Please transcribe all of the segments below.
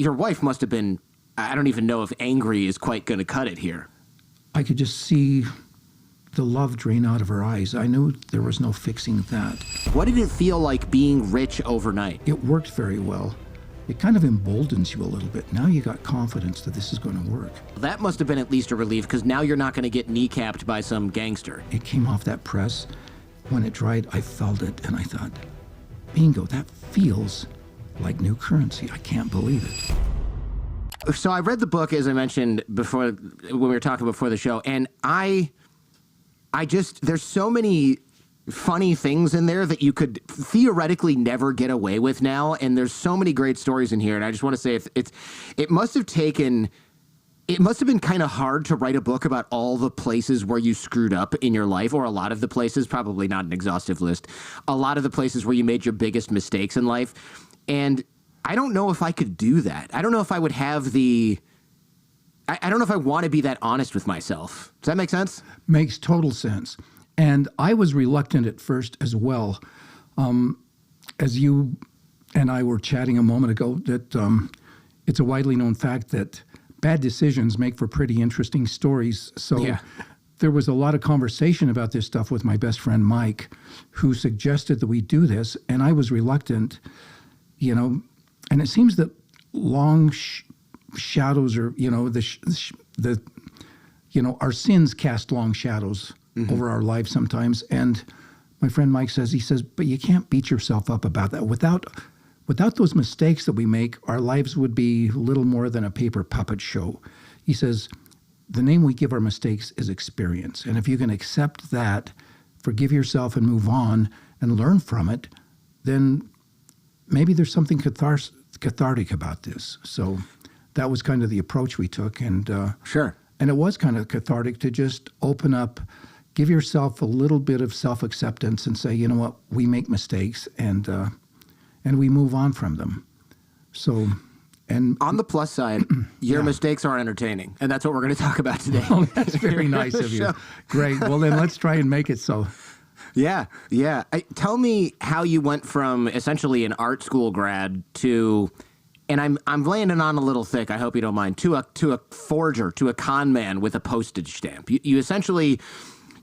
your wife must have been, I don't even know if angry is quite going to cut it here. I could just see the love drain out of her eyes. I knew there was no fixing that. What did it feel like being rich overnight? It worked very well. It kind of emboldens you a little bit. Now you got confidence that this is going to work. That must have been at least a relief, because now you're not going to get kneecapped by some gangster. It came off that press. When it dried, I felt it, and I thought, bingo, that feels like new currency. I can't believe it. So I read the book, as I mentioned before, when we were talking before the show, and I just, there's so many funny things in there that you could theoretically never get away with now, and there's so many great stories in here, and I just want to say it must have been kind of hard to write a book about all the places where you screwed up in your life, or a lot of the places, probably not an exhaustive list, a lot of the places where you made your biggest mistakes in life. And I don't know if I could do that. I don't know if I would have the... I don't know if I want to be that honest with myself. Does that make sense? Makes total sense. And I was reluctant at first as well. As you and I were chatting a moment ago, that it's a widely known fact that bad decisions make for pretty interesting stories. So yeah. There was a lot of conversation about this stuff with my best friend Mike, who suggested that we do this, and I was reluctant, you know. And it seems that long shadows, or our sins cast long shadows over our lives sometimes. And my friend Mike says, but you can't beat yourself up about that. Without those mistakes that we make, our lives would be little more than a paper puppet show. He says, the name we give our mistakes is experience. And if you can accept that, forgive yourself and move on and learn from it, then maybe there's something cathartic about this. So that was kind of the approach we took. And sure. And it was kind of cathartic to just open up, give yourself a little bit of self-acceptance and say, you know what, we make mistakes, and we move on from them. So, and on the plus side, your mistakes are entertaining, and that's what we're going to talk about today. Oh, that's very nice of you. Great. Well, then let's try and make it so. Yeah. Tell me how you went from essentially an art school grad to, and I'm landing on a little thick, I hope you don't mind, to a forger, to a con man with a postage stamp. You essentially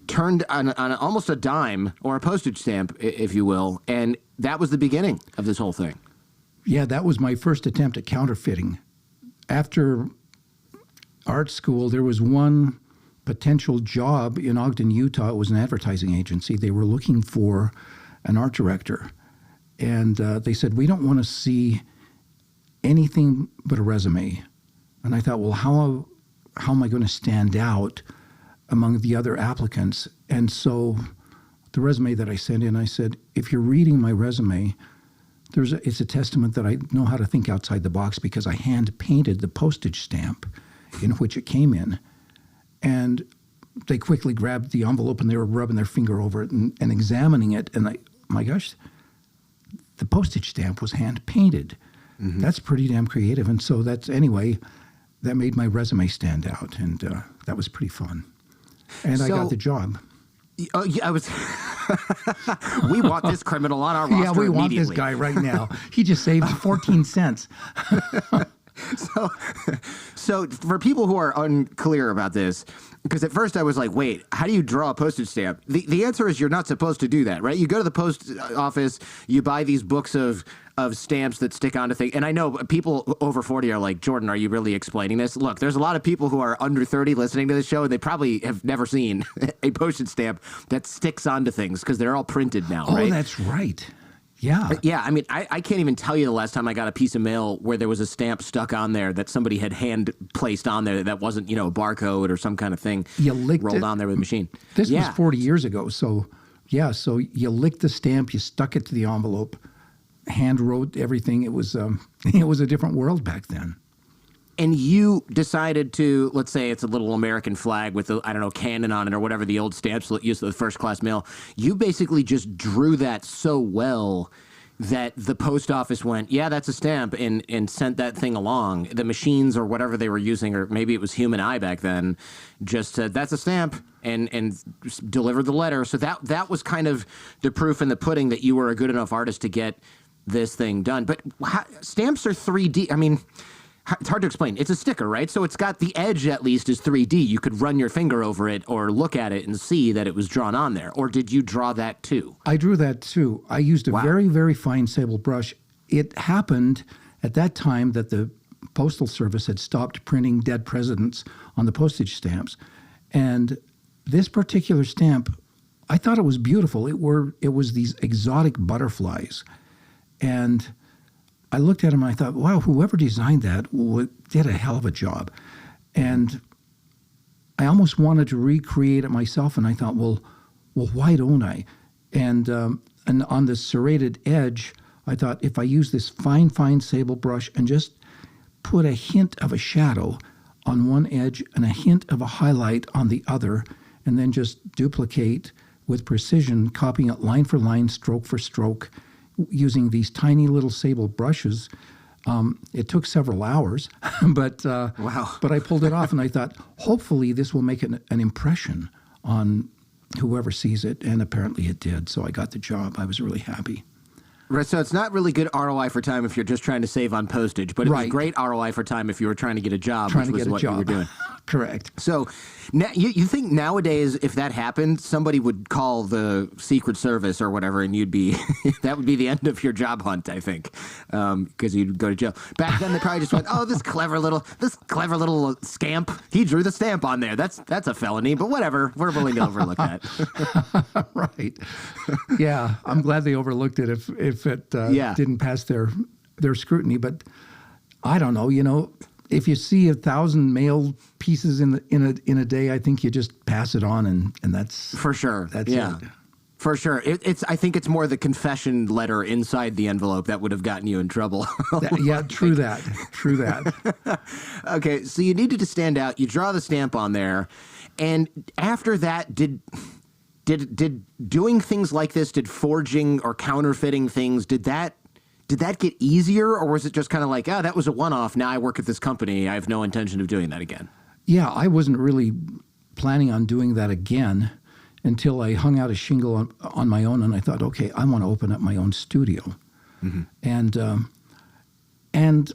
turned on almost a dime, or a postage stamp, if you will, and that was the beginning of this whole thing. Yeah, that was my first attempt at counterfeiting. After art school, there was one potential job in Ogden, Utah. It was an advertising agency. They were looking for an art director. And they said, we don't want to see anything but a resume. And I thought, well, how am I going to stand out among the other applicants? And so the resume that I sent in, I said, if you're reading my resume, it's a testament that I know how to think outside the box, because I hand painted the postage stamp in which it came in. And they quickly grabbed the envelope and they were rubbing their finger over it and examining it. And my gosh, the postage stamp was hand painted. Mm-hmm. That's pretty damn creative. And so that made my resume stand out. And that was pretty fun. And I got the job. Oh, yeah, I was. We want this criminal on our roster. Yeah, we want this guy right now. He just saved 14 cents. So for people who are unclear about this, because at first I was like, wait, how do you draw a postage stamp? The answer is you're not supposed to do that, right? You go to the post office, you buy these books of stamps that stick onto things. And I know people over 40 are like, Jordan, are you really explaining this? Look, there's a lot of people who are under 30 listening to this show, and they probably have never seen a postage stamp that sticks onto things, because they're all printed now, right? Oh, that's right. Yeah. Yeah, I mean, I can't even tell you the last time I got a piece of mail where there was a stamp stuck on there that somebody had hand placed on there that wasn't, a barcode or some kind of thing rolled on there with a machine. This was 40 years ago. So, so you licked the stamp, you stuck it to the envelope, hand wrote everything. It was a different world back then. And you decided to, let's say it's a little American flag with, cannon on it or whatever the old stamps used for the first class mail. You basically just drew that so well that the post office went, yeah, that's a stamp, and sent that thing along. The machines or whatever they were using, or maybe it was human eye back then, just said, that's a stamp, and delivered the letter. So that was kind of the proof in the pudding that you were a good enough artist to get this thing done. But stamps are 3D. I mean, it's hard to explain. It's a sticker, right? So it's got the edge, at least, is 3D. You could run your finger over it or look at it and see that it was drawn on there. Or did you draw that too? I drew that too. I used a very, very fine sable brush. It happened at that time that the Postal Service had stopped printing dead presidents on the postage stamps. And this particular stamp, I thought it was beautiful. It was these exotic butterflies. And I looked at them and I thought, wow, whoever designed that did a hell of a job. And I almost wanted to recreate it myself. And I thought, well, why don't I? And on the serrated edge, I thought if I use this fine, fine sable brush and just put a hint of a shadow on one edge and a hint of a highlight on the other, and then just duplicate with precision, copying it line for line, stroke for stroke, using these tiny little sable brushes. It took several hours, but wow. But I pulled it off, and I thought, hopefully this will make an impression on whoever sees it, and apparently it did. So I got the job. I was really happy. Right, so it's not really good ROI for time if you're just trying to save on postage, but it was great ROI for time if you were trying to get a job, which was what you were doing. Correct. So now, you think nowadays if that happened, somebody would call the Secret Service or whatever, and you'd be that would be the end of your job hunt, I think, because you'd go to jail. Back then, they probably just went, "Oh, this clever little scamp. He drew the stamp on there. That's a felony, but whatever. We're willing to overlook that." Right. Yeah, I'm glad they overlooked it if it didn't pass their scrutiny. But I don't know. If you see 1,000 mail pieces in a day, I think you just pass it on, and that's for sure. That's it. For sure. I think it's more the confession letter inside the envelope that would have gotten you in trouble. True that. Okay, so you needed to stand out. You draw the stamp on there, and after that, did doing things like this, did forging or counterfeiting things, did that get easier, or was it just kind of like, that was a one-off, now I work at this company, I have no intention of doing that again? Yeah, I wasn't really planning on doing that again until I hung out a shingle on my own, and I thought, okay, I want to open up my own studio. Mm-hmm. And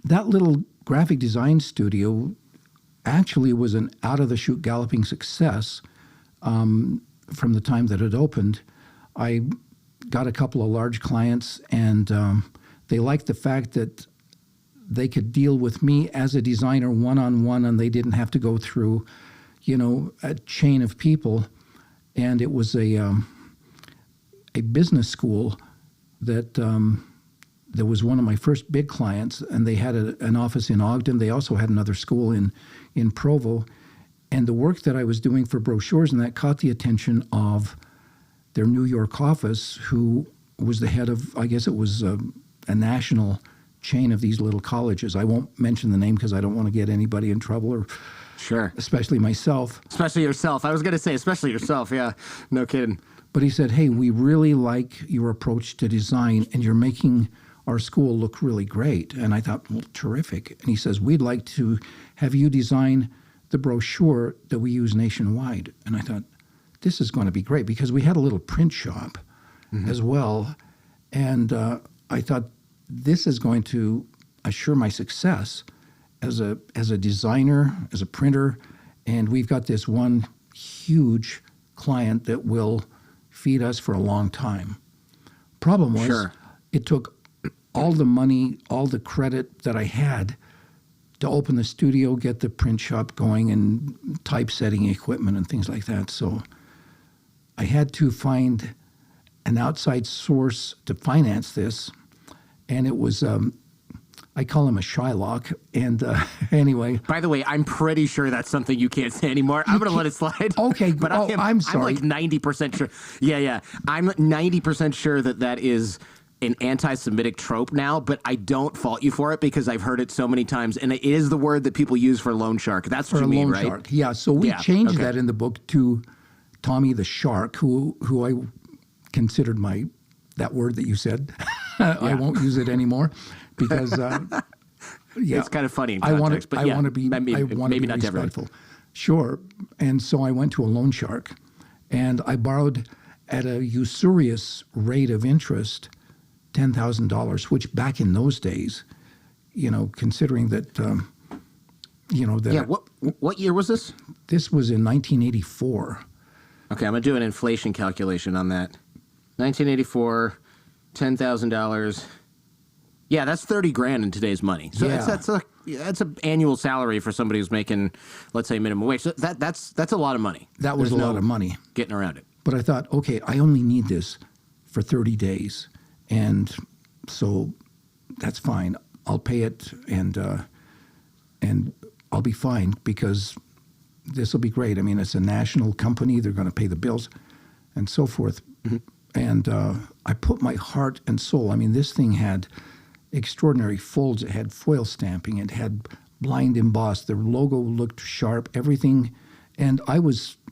that little graphic design studio actually was an out-of-the-chute galloping success from the time that it opened. I got a couple of large clients, and they liked the fact that they could deal with me as a designer one-on-one, and they didn't have to go through, a chain of people. And it was a business school that was one of my first big clients, and they had an office in Ogden. They also had another school in Provo. And the work that I was doing for brochures and that caught the attention of their New York office, who was the head of, I guess it was a national chain of these little colleges. I won't mention the name because I don't want to get anybody in trouble, or sure, especially myself. Especially yourself. I was going to say, especially yourself. Yeah, no kidding. But he said, hey, we really like your approach to design, and you're making our school look really great. And I thought, well, terrific. And he says, we'd like to have you design the brochure that we use nationwide. And I thought, this is going to be great, because we had a little print shop as well. And I thought, this is going to assure my success as a designer, as a printer. And we've got this one huge client that will feed us for a long time. Problem was, it took all the money, all the credit that I had to open the studio, get the print shop going, and typesetting equipment and things like that. So I had to find an outside source to finance this, and it was, I call him a Shylock. And anyway. By the way, I'm pretty sure that's something you can't say anymore. I'm going to let it slide. Okay, but I'm sorry. I'm like 90% sure. Yeah. I'm 90% sure that is an anti-Semitic trope now, but I don't fault you for it because I've heard it so many times, and it is the word that people use for Loanshark. That's what you mean, right? Loanshark. Yeah, so we changed that in the book to Tommy the Shark, who I considered that word that you said. I won't use it anymore because it's kind of funny in context. I want to be respectful. Sure. And so I went to a Loanshark, and I borrowed at a usurious rate of interest $10,000, which back in those days considering that, that Yeah. What year was this? this was in 1984. Okay, I'm gonna do an inflation calculation on that. 1984, $10,000. Yeah, that's 30 grand in today's money. So Yeah. that's an annual salary for somebody who's making, let's say, minimum wage. So that's a lot of money. That was There's a lot of money. getting around it. But I thought, okay, I only need this for 30 days. And so that's fine. I'll pay it and I'll be fine because this will be great. I mean, it's a national company. They're going to pay the bills and so forth. Mm-hmm. And I put my heart and soul. I mean, this thing had extraordinary folds. It had foil stamping. It had blind embossed. The logo looked sharp, everything. And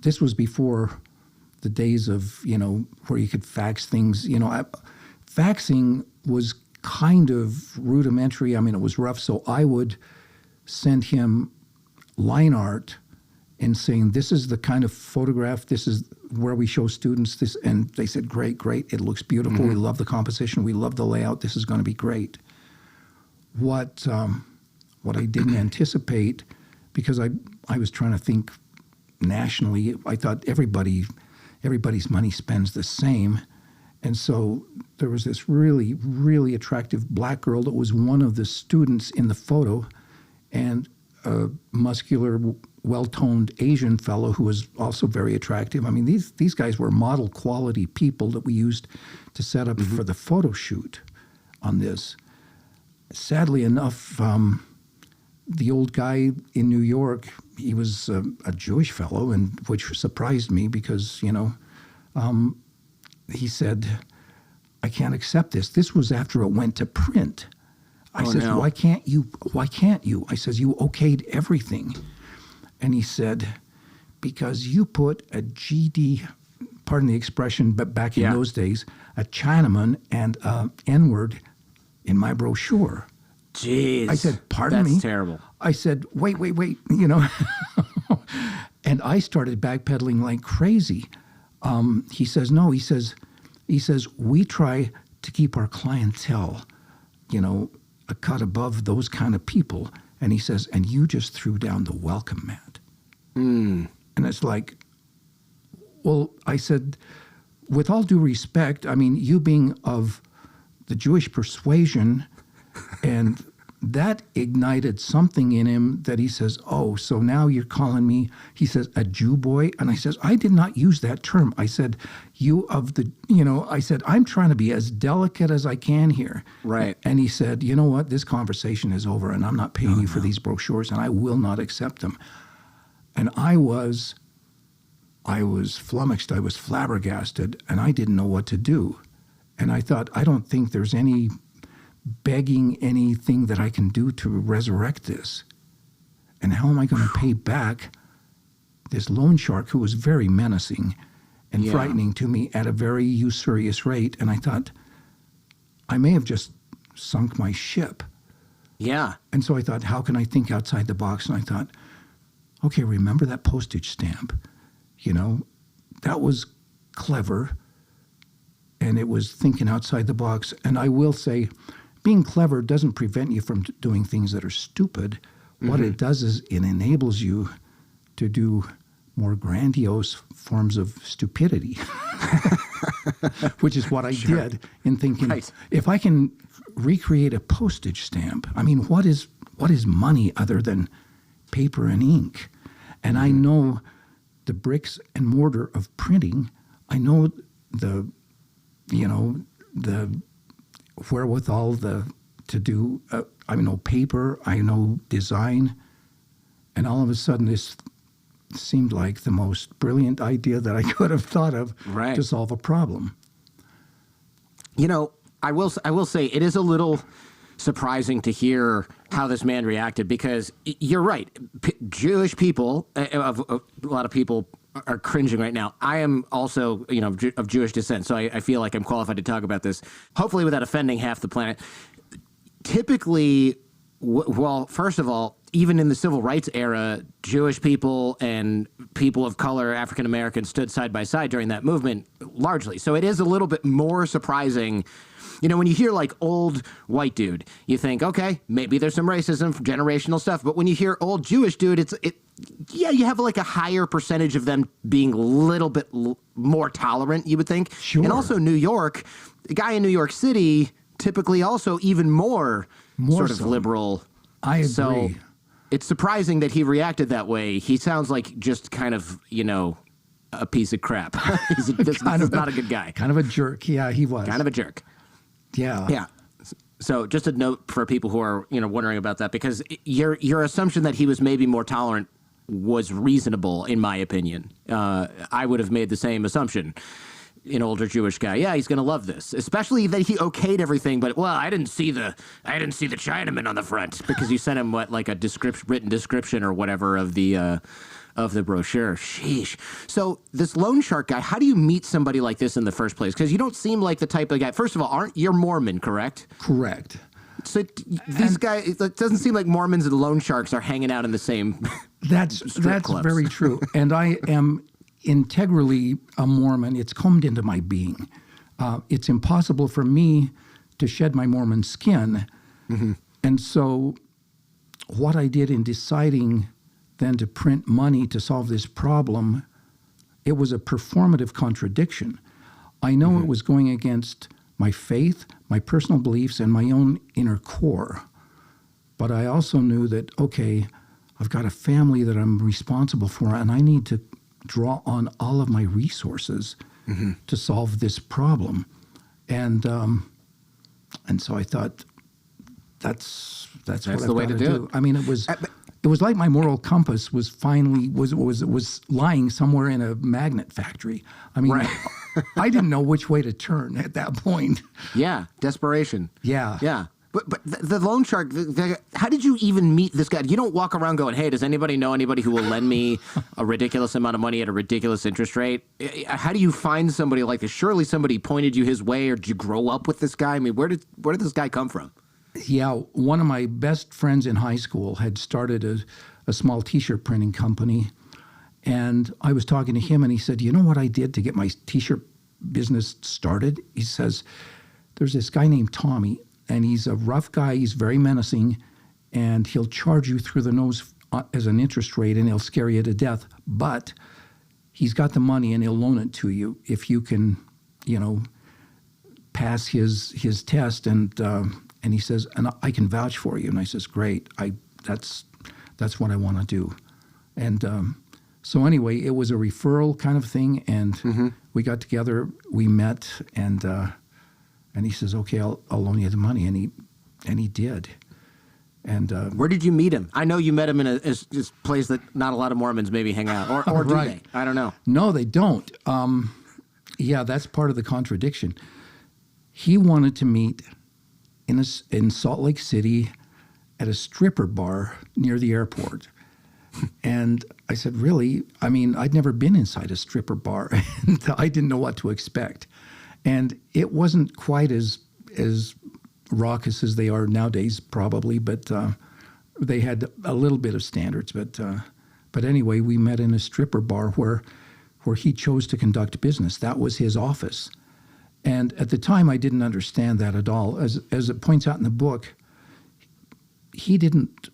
this was before the days of, where you could fax things. Faxing was kind of rudimentary. I mean, it was rough. So I would send him line art and saying, this is the kind of photograph, this is where we show students this. And they said, great, it looks beautiful. We love the composition. We love the layout. This is going to be great. What I didn't anticipate, because I was trying to think nationally, I thought everybody's money spends the same. And so there was this really, really attractive black girl that was one of the students in the photo, and a muscular, well-toned Asian fellow who was also very attractive. I mean, these guys were model quality people that we used to set up for the photo shoot on this. Sadly enough, the old guy in New York, he was a Jewish fellow, and which surprised me because, he said, I can't accept this. This was after it went to print. I said, no. Why can't you? I says, you okayed everything. And he said, because you put a GD, pardon the expression, but back in those days, a Chinaman and N-word in my brochure. Jeez. I said, pardon me? That's terrible. I said, wait, and I started backpedaling like crazy. He says, no, he says, we try to keep our clientele, a cut above those kind of people. And he says, and you just threw down the welcome mat. And it's like, well, I said, with all due respect, I mean, you being of the Jewish persuasion, and that ignited something in him that he says, oh, so now you're calling me, he says, a Jew boy? And I says, I did not use that term. I said, I said, I'm trying to be as delicate as I can here. Right. And he said, you know what, this conversation is over and I'm not paying you for these brochures and I will not accept them. And I was flummoxed, I was flabbergasted, and I didn't know what to do. And I thought, I don't think there's any begging anything that I can do to resurrect this. And how am I going to pay back this Loanshark who was very menacing and frightening to me at a very usurious rate? And I thought, I may have just sunk my ship. Yeah. And so I thought, how can I think outside the box? And I thought, okay, remember that postage stamp? That was clever. And it was thinking outside the box. And I will say, being clever doesn't prevent you from doing things that are stupid. What it does is it enables you to do more grandiose forms of stupidity, which is what I did in thinking, if I can recreate a postage stamp, I mean, what is money other than paper and ink? And I know the bricks and mortar of printing. I know the wherewithal to do, I know paper, I know design, and all of a sudden this seemed like the most brilliant idea that I could have thought of to solve a problem. I will say it is a little surprising to hear how this man reacted, because you're right. Jewish people, a lot of people are cringing right now. I am also, of Jewish descent, so I feel like I'm qualified to talk about this, hopefully without offending half the planet. Typically, well, first of all, even in the civil rights era, Jewish people and people of color, African Americans, stood side by side during that movement, largely. So it is a little bit more surprising You know, when you hear like old white dude, you think, okay, maybe there's some racism, generational stuff. But when you hear old Jewish dude, yeah, you have like a higher percentage of them being a little bit more tolerant, you would think. Sure. And also New York, the guy in New York City, typically also even more sort of so. liberal. I agree. So it's surprising that he reacted that way. He sounds like just kind of, you know, a piece of crap. This is not a good guy. Kind of a jerk. Yeah, he was. Kind of a jerk. Yeah. Yeah. So just a note for people who are, you know, wondering about that, because your assumption that he was maybe more tolerant was reasonable, in my opinion. I would have made the same assumption. An older Jewish guy, yeah, he's going to love this, especially that he okayed everything. But well, I didn't see the Chinaman on the front because you sent him written description or whatever of the brochure. Sheesh. So this Loanshark guy, how do you meet somebody like this in the first place? Because you don't seem like the type of guy. First of all, you're Mormon, correct? Correct. So these guys, it doesn't seem like Mormons and loan sharks are hanging out in the same. That's clubs. very true. And I am integrally a Mormon. It's combed into my being. It's impossible for me to shed my Mormon skin. Mm-hmm. And so what I did in deciding then to print money to solve this problem, it was a performative contradiction. I know it was going against my faith, my personal beliefs, and my own inner core. But I also knew that, okay, I've got a family that I'm responsible for, and I need to draw on all of my resources to solve this problem. And so I thought, that's what I've the way got to do it. I mean, it was like my moral compass was finally was lying somewhere in a magnet factory. I mean, right. I didn't know which way to turn at that point. Yeah, desperation. Yeah. Yeah. But the loan shark, how did you even meet this guy? You don't walk around going, hey, does anybody know anybody who will lend me a ridiculous amount of money at a ridiculous interest rate? How do you find somebody like this? Surely somebody pointed you his way, or did you grow up with this guy? I mean, where did this guy come from? Yeah, one of my best friends in high school had started a small T-shirt printing company, and I was talking to him, and he said, you know what I did to get my T-shirt business started? He says, there's this guy named Tommy, and he's a rough guy, he's very menacing, and he'll charge you through the nose as an interest rate, and he'll scare you to death, but he's got the money, and he'll loan it to you if you can, pass his test, and he says, and I can vouch for you. And I says, great, that's what I want to do. And so anyway, it was a referral kind of thing, and we got together, we met, and he says, okay, I'll loan you the money, and he did. And where did you meet him? I know you met him in a place that not a lot of Mormons maybe hang out, or do right. they? I don't know. No, they don't. Yeah, that's part of the contradiction. He wanted to meet in Salt Lake City at a stripper bar near the airport. And I said, really? I mean, I'd never been inside a stripper bar, and I didn't know what to expect. And it wasn't quite as raucous as they are nowadays, probably, but they had a little bit of standards. But anyway, we met in a stripper bar where he chose to conduct business. That was his office. And at the time, I didn't understand that at all. As it points out in the book, he didn't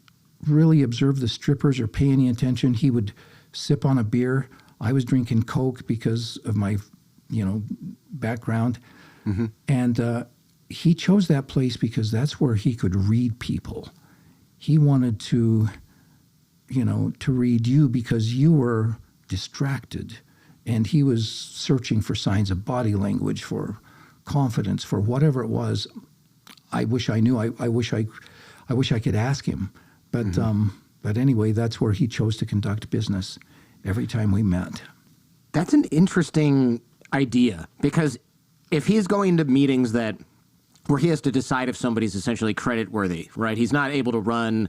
really observe the strippers or pay any attention. He would sip on a beer. I was drinking Coke because of my, background. Mm-hmm. And he chose that place because that's where he could read people. He wanted to read you because you were distracted. And he was searching for signs of body language, for confidence, for whatever it was. I wish I knew. I wish I could ask him. But but anyway, that's where he chose to conduct business every time we met. That's an interesting idea, because if he's going to meetings where he has to decide if somebody's essentially credit worthy, right? He's not able to run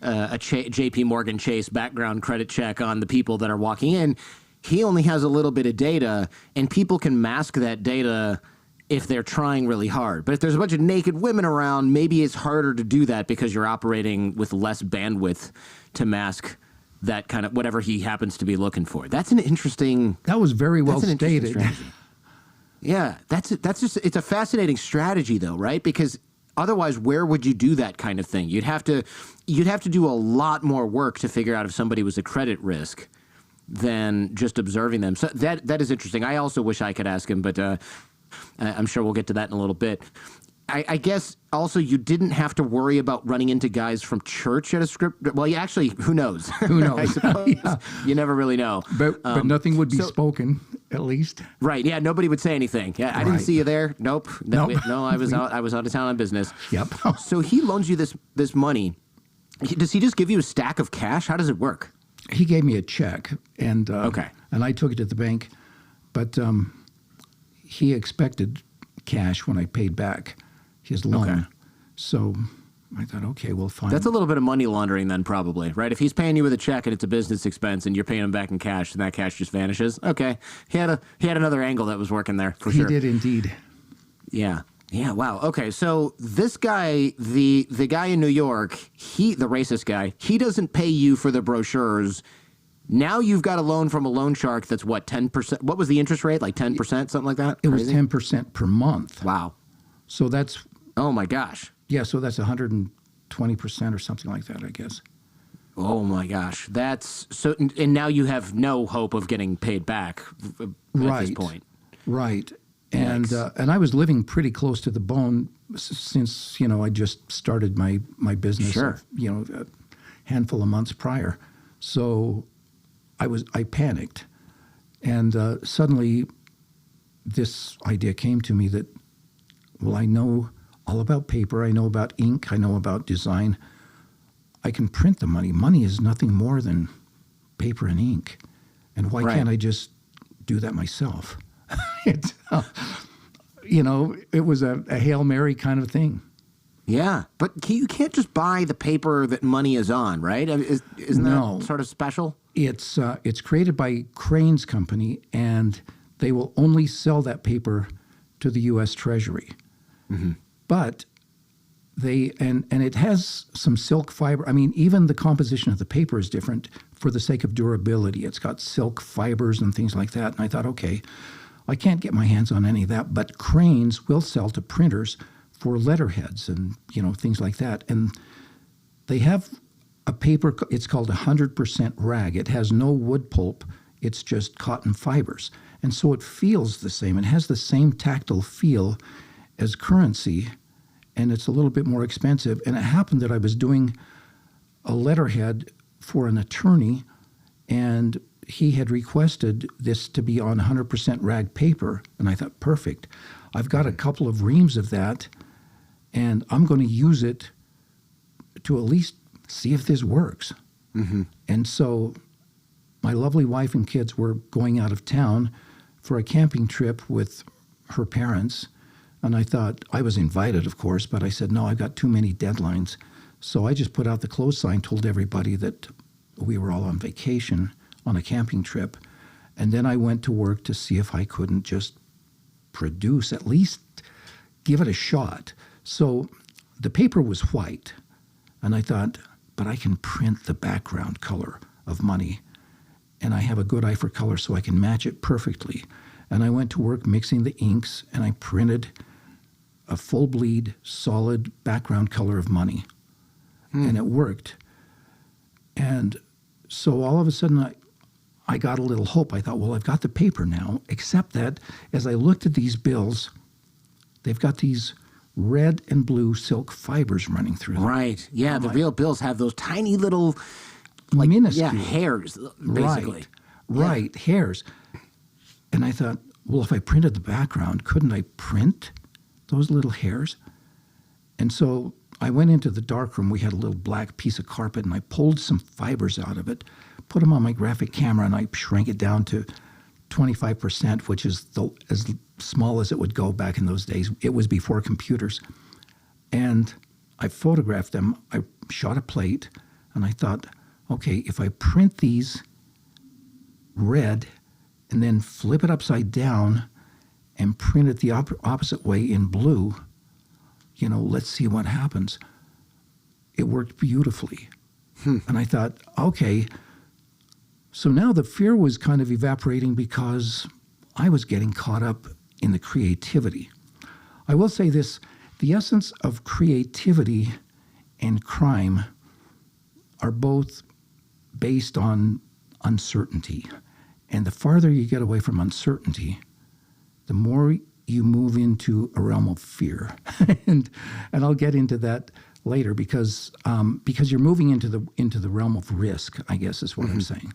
a J.P. Morgan Chase background credit check on the people that are walking in. He only has a little bit of data, and people can mask that data if they're trying really hard. But if there's a bunch of naked women around, maybe it's harder to do that because you're operating with less bandwidth to mask that kind of whatever he happens to be looking for. That's an interesting. That was very well stated. Yeah, it's a fascinating strategy though, right? Because otherwise, where would you do that kind of thing? You'd have to do a lot more work to figure out if somebody was a credit risk than just observing them. So that is interesting. I also wish I could ask him, but I'm sure we'll get to that in a little bit. I guess also you didn't have to worry about running into guys from church at a script. Well, actually, who knows? Who knows? I suppose. Yeah. You never really know. But nothing would be spoken, at least. Right. Yeah. Nobody would say anything. Yeah. I didn't see you there. Nope. Nope. No, I was out of town on business. Yep. So he loans you this money. Does he just give you a stack of cash? How does it work? He gave me a check, and Okay. and I took it to the bank, but he expected cash when I paid back his loan. Okay. So I thought, okay, well, fine. That's a little bit of money laundering then, probably, right? If he's paying you with a check and it's a business expense and you're paying him back in cash and that cash just vanishes, okay. He had another angle that was working there for sure. He did indeed. Yeah. Yeah, wow. Okay, so this guy, the guy in New York, the racist guy, he doesn't pay you for the brochures. Now you've got a loan from a Loanshark that's what, 10%? What was the interest rate? Like 10%, something like that? It was Crazy? 10% per month. Wow. So that's, Oh my gosh. yeah, so that's 120% or something like that, I guess. Oh my gosh. That's so, and now you have no hope of getting paid back at this point. Right. And Yikes. and I was living pretty close to the bone since, I just started my business, Sure. a handful of months prior. So I panicked. And suddenly this idea came to me that, well, I know all about paper. I know about ink. I know about design. I can print the money. Money is nothing more than paper and ink. And why can't I just do that myself? It was a Hail Mary kind of thing. Yeah, but you can't just buy the paper that money is on, right? I mean, isn't No. that sort of special? It's created by Crane's company, and they will only sell that paper to the U.S. Treasury. Mm-hmm. But and it has some silk fiber. I mean, even the composition of the paper is different for the sake of durability. It's got silk fibers and things like that. And I thought, okay, I can't get my hands on any of that, but Cranes will sell to printers for letterheads and, things like that. And they have a paper, it's called 100% rag. It has no wood pulp. It's just cotton fibers. And so it feels the same. It has the same tactile feel as currency, and it's a little bit more expensive. And it happened that I was doing a letterhead for an attorney, and he had requested this to be on 100% rag paper. And I thought, perfect. I've got a couple of reams of that, and I'm going to use it to at least see if this works. Mm-hmm. And so my lovely wife and kids were going out of town for a camping trip with her parents. And I thought, I was invited, of course, but I said, no, I've got too many deadlines. So I just put out the close sign, told everybody that we were all on vacation on a camping trip. And then I went to work to see if I couldn't just produce, at least give it a shot. So the paper was white. And I thought, but I can print the background color of money. And I have a good eye for color, so I can match it perfectly. And I went to work mixing the inks, and I printed a full bleed, solid background color of money. And it worked. And so all of a sudden, I got a little hope. I thought, well, I've got the paper now, except that as I looked at these bills, they've got these red and blue silk fibers running through them. Right. Yeah, the real bills have those tiny little, minuscule. hairs, basically. Right, hairs. And I thought, well, if I printed the background, couldn't I print those little hairs? And so I went into the darkroom. We had a little black piece of carpet, and I pulled some fibers out of it, put them on my graphic camera, and I shrank it down to 25%, which is as small as it would go back in those days. It was before computers. And I photographed them. I shot a plate, and I thought, okay, if I print these red and then flip it upside down and print it the opposite way in blue, let's see what happens. It worked beautifully. And I thought, okay, so now the fear was kind of evaporating because I was getting caught up in the creativity. I will say this, the essence of creativity and crime are both based on uncertainty. And the farther you get away from uncertainty, the more you move into a realm of fear. and I'll get into that later because you're moving into the realm of risk, I guess is what I'm saying.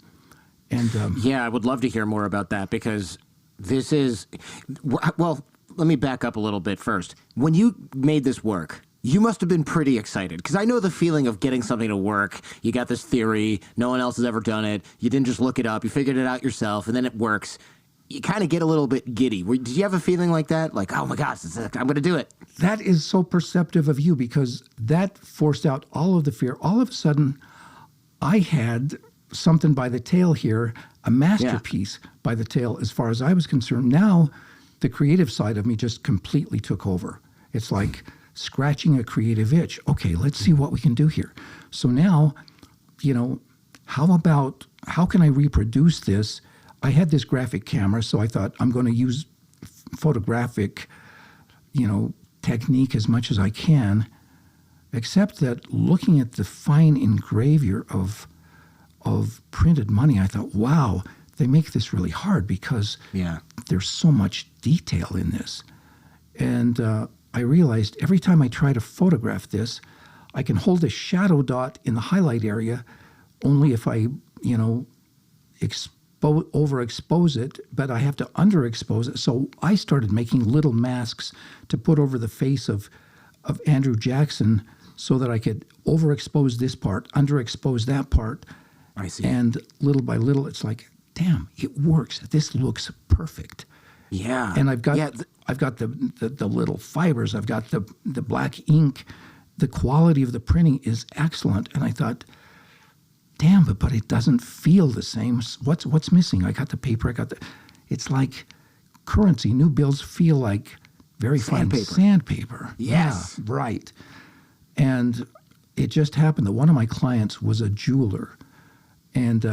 And yeah, I would love to hear more about that because this is, well, let me back up a little bit first. When you made this work, you must have been pretty excited because I know the feeling of getting something to work. You got this theory. No one else has ever done it. You didn't just look it up. You figured it out yourself, and then it works. You kind of get a little bit giddy. Did you have a feeling like that? Like, oh my gosh, I'm going to do it. That is so perceptive of you because that forced out all of the fear. All of a sudden, I had something by the tail here, a masterpiece by the tail as far as I was concerned. Now, the creative side of me just completely took over. It's like scratching a creative itch. Okay, let's see what we can do here. So now, how can I reproduce this? I had this graphic camera, so I thought I'm going to use photographic, technique as much as I can, except that looking at the fine engravure of printed money, I thought, wow, they make this really hard because there's so much detail in this. And I realized every time I try to photograph this, I can hold a shadow dot in the highlight area only if I, overexpose it, but I have to underexpose it. So I started making little masks to put over the face of Andrew Jackson so that I could overexpose this part, underexpose that part. I see. And little by little, it's like, damn, it works. This looks perfect. Yeah. And I've got the little fibers. I've got the black ink. The quality of the printing is excellent. And I thought, damn, but it doesn't feel the same. What's missing? I got the paper. It's like currency. New bills feel like very fine sandpaper. Yes. Yeah, right. And it just happened that one of my clients was a jeweler. And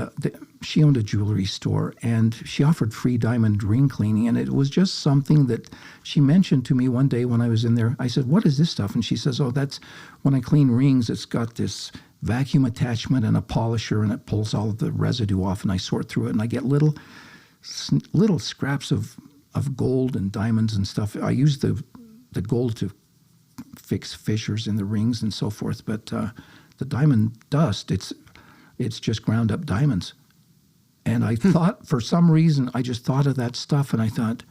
she owned a jewelry store, and she offered free diamond ring cleaning. And it was just something that she mentioned to me one day when I was in there. I said, what is this stuff? And she says, oh, that's when I clean rings, it's got this vacuum attachment and a polisher, and it pulls all of the residue off, and I sort through it, and I get little scraps of gold and diamonds and stuff. I use the gold to fix fissures in the rings and so forth, but the diamond dust, it's just ground up diamonds. And I thought, for some reason, I just thought of that stuff, and I thought,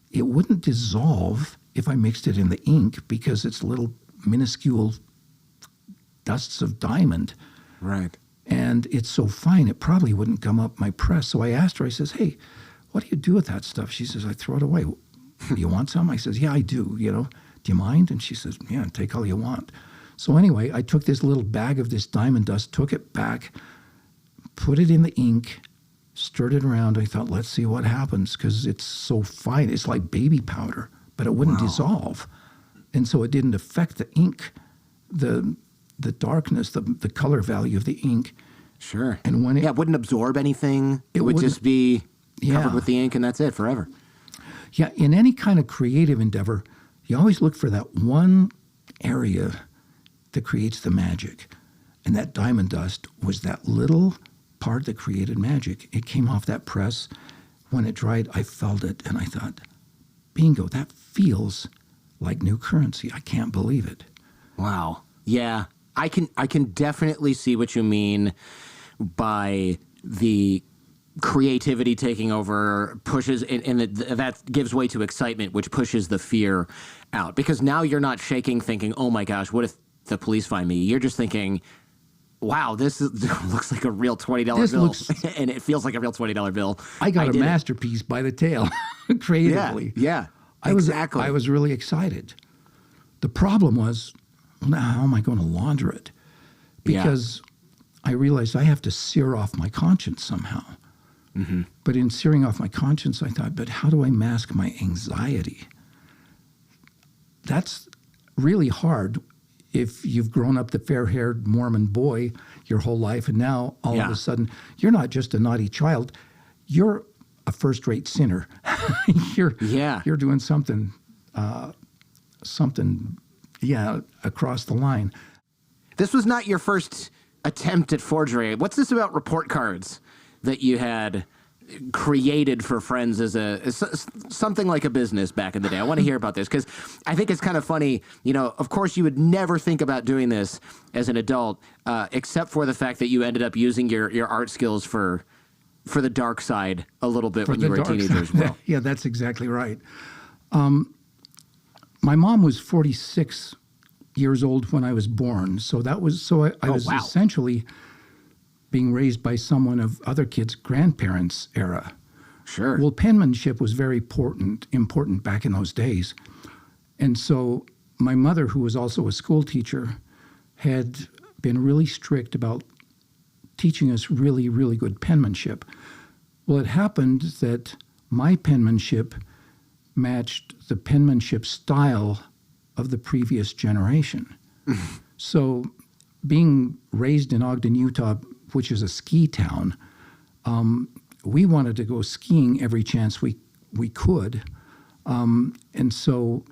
it wouldn't dissolve if I mixed it in the ink because it's little minuscule dusts of diamond. Right. And it's so fine, it probably wouldn't gum up my press. So I asked her, I says, hey, what do you do with that stuff? She says, I throw it away. You want some? I says, yeah, I do. Do you mind? And she says, yeah, take all you want. So anyway, I took this little bag of this diamond dust, took it back, put it in the ink, stirred it around. I thought, let's see what happens because it's so fine. It's like baby powder, but it wouldn't dissolve. And so it didn't affect the ink, the darkness, the color value of the ink. Sure. And when it wouldn't absorb anything. It would just be covered with the ink, and that's it forever. Yeah, in any kind of creative endeavor, you always look for that one area that creates the magic. And that diamond dust was that little part that created magic. It came off that press. When it dried, I felt it, and I thought, bingo, that feels like new currency. I can't believe it. Wow. Yeah. I can definitely see what you mean by the creativity taking over pushes, and that gives way to excitement, which pushes the fear out. Because now you're not shaking thinking, oh my gosh, what if the police find me? You're just thinking, wow, this looks like a real $20 bill. And it feels like a real $20 bill. I got a masterpiece by the tail, creatively. Yeah, exactly. I was really excited. The problem was, now how am I going to launder it? Because I realized I have to sear off my conscience somehow. Mm-hmm. But in searing off my conscience, I thought, but how do I mask my anxiety? That's really hard if you've grown up the fair-haired Mormon boy your whole life, and now all of a sudden you're not just a naughty child, you're a first-rate sinner. You're doing something, across the line. This was not your first attempt at forgery. What's this about report cards that you had created for friends as something like a business back in the day? I want to hear about this because I think it's kind of funny. You know, of course, you would never think about doing this as an adult, except for the fact that you ended up using your art skills for the dark side a little bit when you were a teenager as well. Yeah, that's exactly right. My mom was 46 years old when I was born, so I was essentially being raised by someone of other kids' grandparents' era. Sure. Well, penmanship was very important back in those days. And so my mother, who was also a school teacher, had been really strict about teaching us really, really good penmanship. Well, it happened that my penmanship matched the penmanship style of the previous generation. So being raised in Ogden, Utah, which is a ski town, we wanted to go skiing every chance we could. And so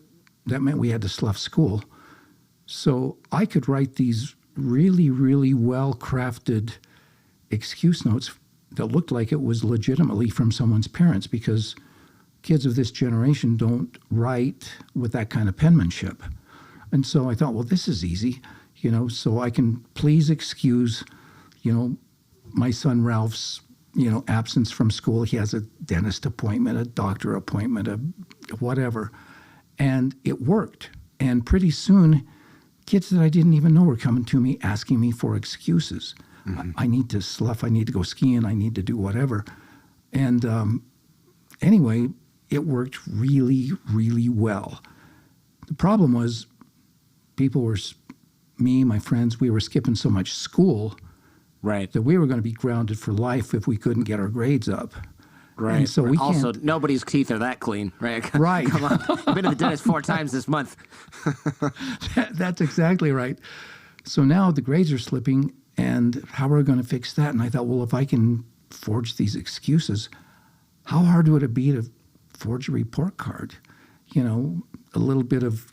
that meant we had to slough school. So I could write these really, really well-crafted excuse notes that looked like it was legitimately from someone's parents, because kids of this generation don't write with that kind of penmanship. And so I thought, well, this is easy, so I can please excuse, my son Ralph's, absence from school. He has a dentist appointment, a doctor appointment, a whatever. And it worked. And pretty soon, kids that I didn't even know were coming to me asking me for excuses. Mm-hmm. I need to slough, I need to go skiing, I need to do whatever. And anyway, it worked really, really well. The problem was my friends, we were skipping so much school, right, that we were going to be grounded for life if we couldn't get our grades up. Right. And so we also, nobody's teeth are that clean, right? Right. Come on. I've been to the dentist 4 times this month. That's exactly right. So now the grades are slipping, and how are we going to fix that? And I thought, well, if I can forge these excuses, how hard would it be to forge a report card? A little bit of,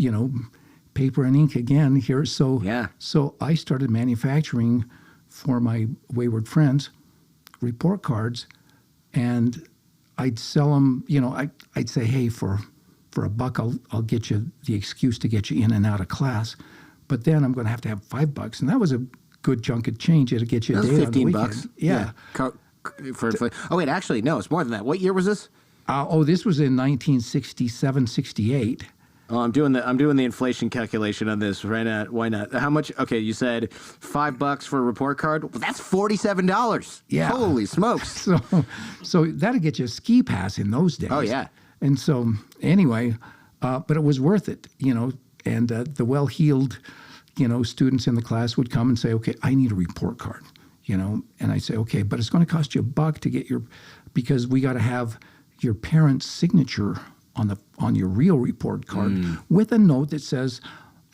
paper and ink again here. So I started manufacturing for my wayward friends report cards, and I'd sell them. I'd say, hey, for $1, I'll get you the excuse to get you in and out of class, but then I'm going to have $5, and that was a good chunk of change to get you a day on the weekend. $15. Yeah. Oh wait, actually no, it's more than that. What year was this? This was in 1967, 68. Oh, I'm doing the inflation calculation on this right now. Why not? How much? Okay, you said $5 for a report card. Well, that's $47. Yeah. Holy smokes. So that'd get you a ski pass in those days. Oh yeah. And so anyway, but it was worth it, And the well-heeled, students in the class would come and say, "Okay, I need a report card," And I say, "Okay, but it's going to cost you $1 to get because we got to have your parents' signature on your real report card with a note that says,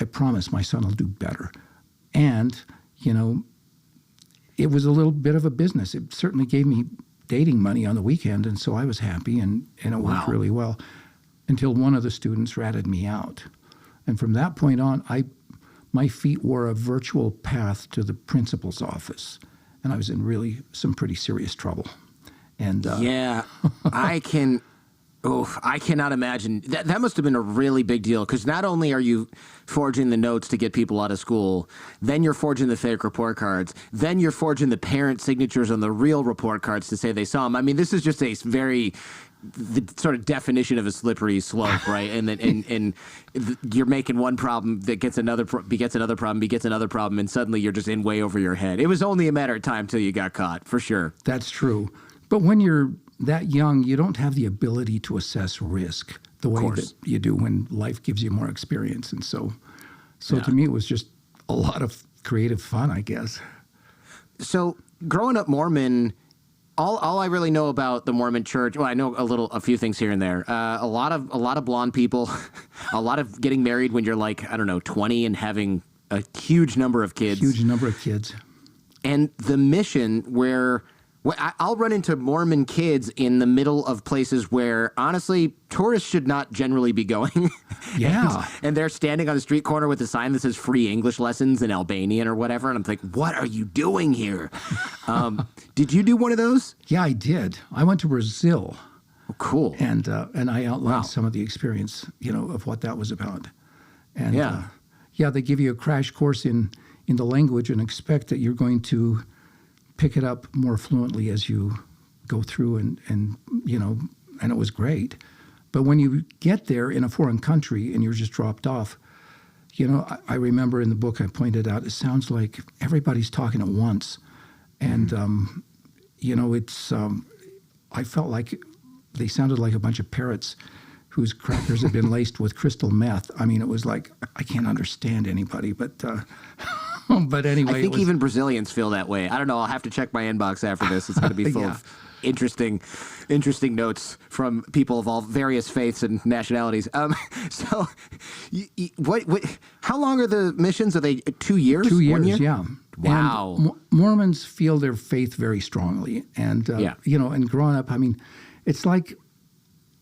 I promise my son will do better." And, it was a little bit of a business. It certainly gave me dating money on the weekend, and so I was happy, and it worked really well until one of the students ratted me out. And from that point on, my feet wore a virtual path to the principal's office, and I was in really some pretty serious trouble. And I cannot imagine. That must have been a really big deal, because not only are you forging the notes to get people out of school, then you're forging the fake report cards, then you're forging the parent signatures on the real report cards to say they saw them. I mean, this is just the sort of definition of a slippery slope, right? And you're making one problem that begets another problem, and suddenly you're just in way over your head. It was only a matter of time till you got caught, for sure. That's true. But when you're that young, you don't have the ability to assess risk the way that you do when life gives you more experience. And so to me, it was just a lot of creative fun, I guess. So growing up Mormon, all I really know about the Mormon church, well, I know a few things here and there. A lot of blonde people, a lot of getting married when you're like, 20 and having a huge number of kids. Huge number of kids. And the mission where Well, I'll run into Mormon kids in the middle of places where, honestly, tourists should not generally be going. Yeah. and they're standing on the street corner with a sign that says free English lessons in Albanian or whatever. And I'm like, what are you doing here? Did you do one of those? Yeah, I did. I went to Brazil. Oh, cool. And I outlined Wow. some of the experience, of what that was about. And Yeah. they give you a crash course in the language and expect that you're going to pick it up more fluently as you go through, and it was great. But when you get there in a foreign country and you're just dropped off, I remember in the book I pointed out, it sounds like everybody's talking at once. And, I felt like they sounded like a bunch of parrots whose crackers had been laced with crystal meth. I mean, it was like, I can't understand anybody, but anyway. I think even Brazilians feel that way. I don't know. I'll have to check my inbox after this. It's going to be full of interesting notes from people of all various faiths and nationalities. So, how long are the missions? Are they 2 years? 2 years, 1 year? yeah. Wow. And Mormons feel their faith very strongly. And, and growing up, I mean, it's like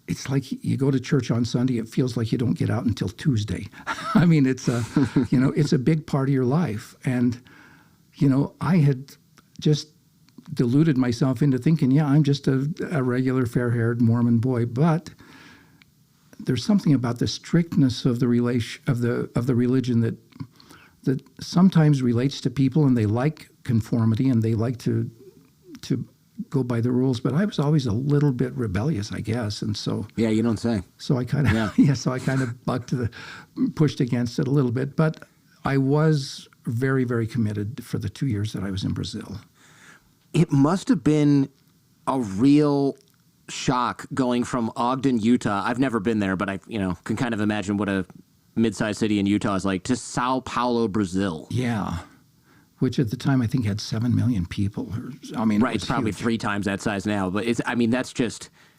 you go to church on Sunday, it feels like you don't get out until Tuesday. I mean, it's it's a big part of your life. And, I had just deluded myself into thinking, I'm just a regular fair-haired Mormon boy. But there's something about the strictness of the religion that sometimes relates to people, and they like conformity and they like to go by the rules. But I was always a little bit rebellious, I guess, and so you don't say. So I kind of pushed against it a little bit. But I was very, very committed for the 2 years that I was in Brazil. It must have been a real shock going from Ogden, Utah. I've never been there, but I can kind of imagine what a mid-sized city in Utah is like, to Sao Paulo, Brazil. Yeah. Which at the time I think had 7 million people. Right, it's probably huge. 3 times that size now. But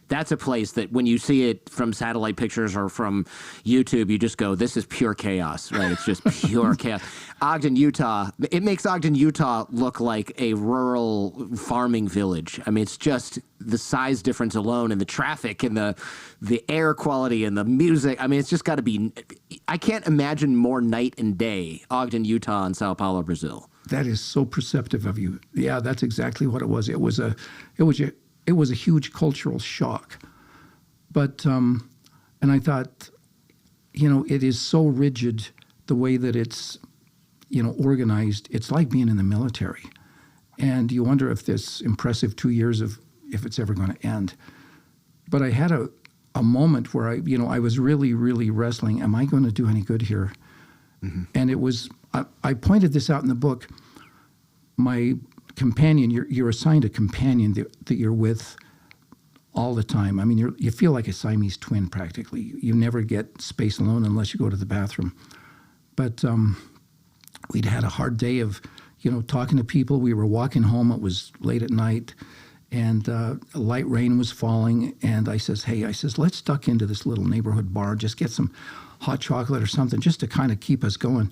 that's a place that when you see it from satellite pictures or from YouTube, you just go, this is pure chaos, right? It's just pure chaos. Ogden, Utah, it makes Ogden, Utah look like a rural farming village. I mean, it's just the size difference alone, and the traffic and the air quality and the music. I mean, it's just got to be, I can't imagine more night and day, Ogden, Utah and Sao Paulo, Brazil. That is so perceptive of you. Yeah, that's exactly what it was. It was a huge cultural shock. But and I thought, it is so rigid the way that it's organized. It's like being in the military, and you wonder if this impressive 2 years if it's ever going to end. But I had a moment where I was really, really wrestling. Am I going to do any good here? Mm-hmm. And it was. I pointed this out in the book. My companion, you're assigned a companion that you're with all the time. I mean, you feel like a Siamese twin practically. You never get space alone unless you go to the bathroom. But we'd had a hard day of, talking to people. We were walking home. It was late at night, and a light rain was falling. And I says, let's duck into this little neighborhood bar, just get some hot chocolate or something just to kind of keep us going.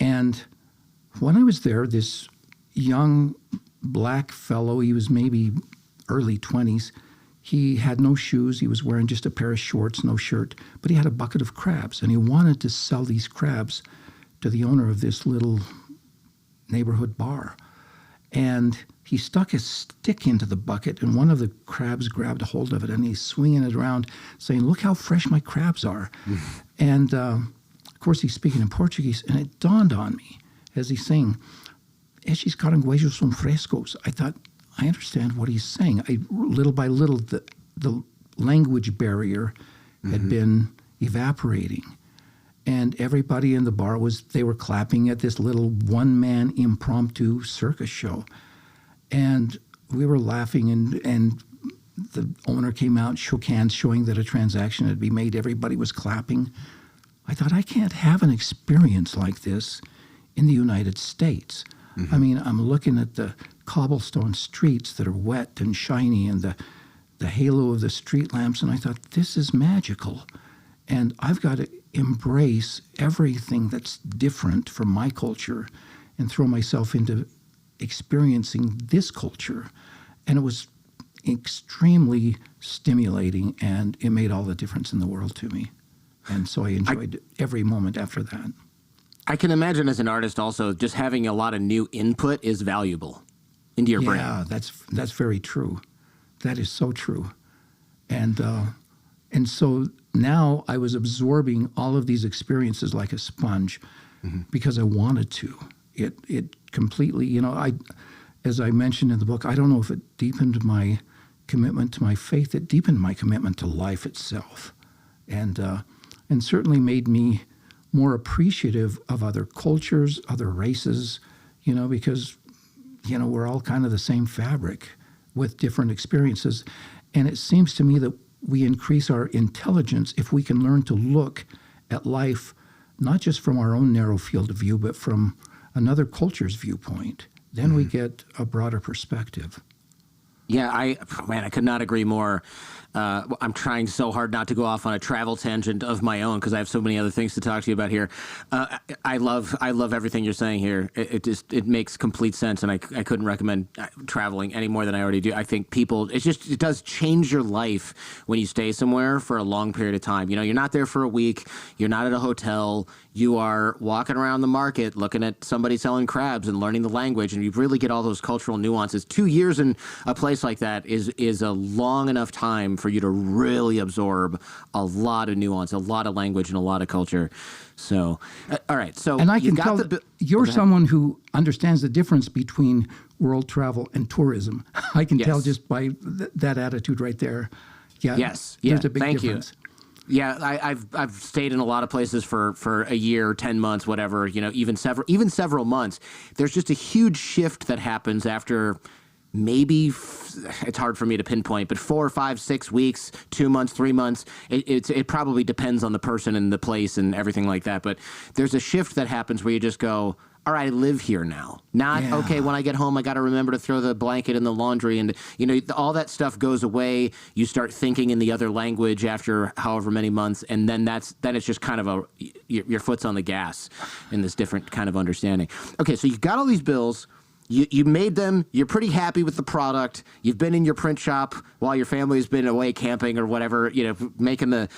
And when I was there, this young black fellow, he was maybe early 20s. He had no shoes. He was wearing just a pair of shorts, no shirt, but he had a bucket of crabs, and he wanted to sell these crabs to the owner of this little neighborhood bar. And he stuck his stick into the bucket, and one of the crabs grabbed a hold of it, and he's swinging it around, saying, "Look how fresh my crabs are." And of course, he's speaking in Portuguese, and it dawned on me as he's saying, "Estes caranguejos son frescos." I thought, I understand what he's saying. Little by little, the language barrier had been evaporating. And everybody in the bar they were clapping at this little one-man impromptu circus show. And we were laughing, and the owner came out, shook hands, showing that a transaction had been made. Everybody was clapping. I thought, I can't have an experience like this in the United States. I mean, I'm looking at the cobblestone streets that are wet and shiny, and the halo of the street lamps, and I thought, this is magical. And I've got to embrace everything that's different from my culture and throw myself into experiencing this culture. And it was extremely stimulating, and it made all the difference in the world to me. And so I enjoyed every moment after that. I can imagine as an artist also, just having a lot of new input is valuable into your brain. Yeah, that's very true. That is so true. And so now I was absorbing all of these experiences like a sponge because I wanted to. It completely, you know, as I mentioned in the book, I don't know if it deepened my commitment to my faith. It deepened my commitment to life itself, and certainly made me more appreciative of other cultures, other races, you know, because, you know, we're all kind of the same fabric with different experiences. And it seems to me that we increase our intelligence if we can learn to look at life not just from our own narrow field of view, but from another culture's viewpoint. Then we get a broader perspective. Yeah, I could not agree more. I'm trying so hard not to go off on a travel tangent of my own because I have so many other things to talk to you about here. I love everything you're saying here. It makes complete sense, and I couldn't recommend traveling any more than I already do. I think it does change your life when you stay somewhere for a long period of time. You know, you're not there for a week. You're not at a hotel. You are walking around the market, looking at somebody selling crabs and learning the language, and you really get all those cultural nuances. 2 years in a place like that is a long enough time for you to really absorb a lot of nuance, a lot of language, and a lot of culture. So, all right. So, and I can tell that you're someone who understands the difference between world travel and tourism. I can tell just by that attitude right there. Yeah. Yes. Yeah. There's a big difference. Yeah, I've stayed in a lot of places for a year, 10 months, whatever. You know, even several months. There's just a huge shift that happens after. Maybe it's hard for me to pinpoint, but 4, 5, 6 weeks, 2 months, 3 months. It probably depends on the person and the place and everything like that. But there's a shift that happens where you just go, all right, I live here now. Okay, when I get home, I got to remember to throw the blanket in the laundry. And, you know, all that stuff goes away. You start thinking in the other language after however many months. And then it's just kind of your foot's on the gas in this different kind of understanding. Okay, so you've got all these bills. You made them. You're pretty happy with the product. You've been in your print shop while your family's been away camping or whatever, you know, making the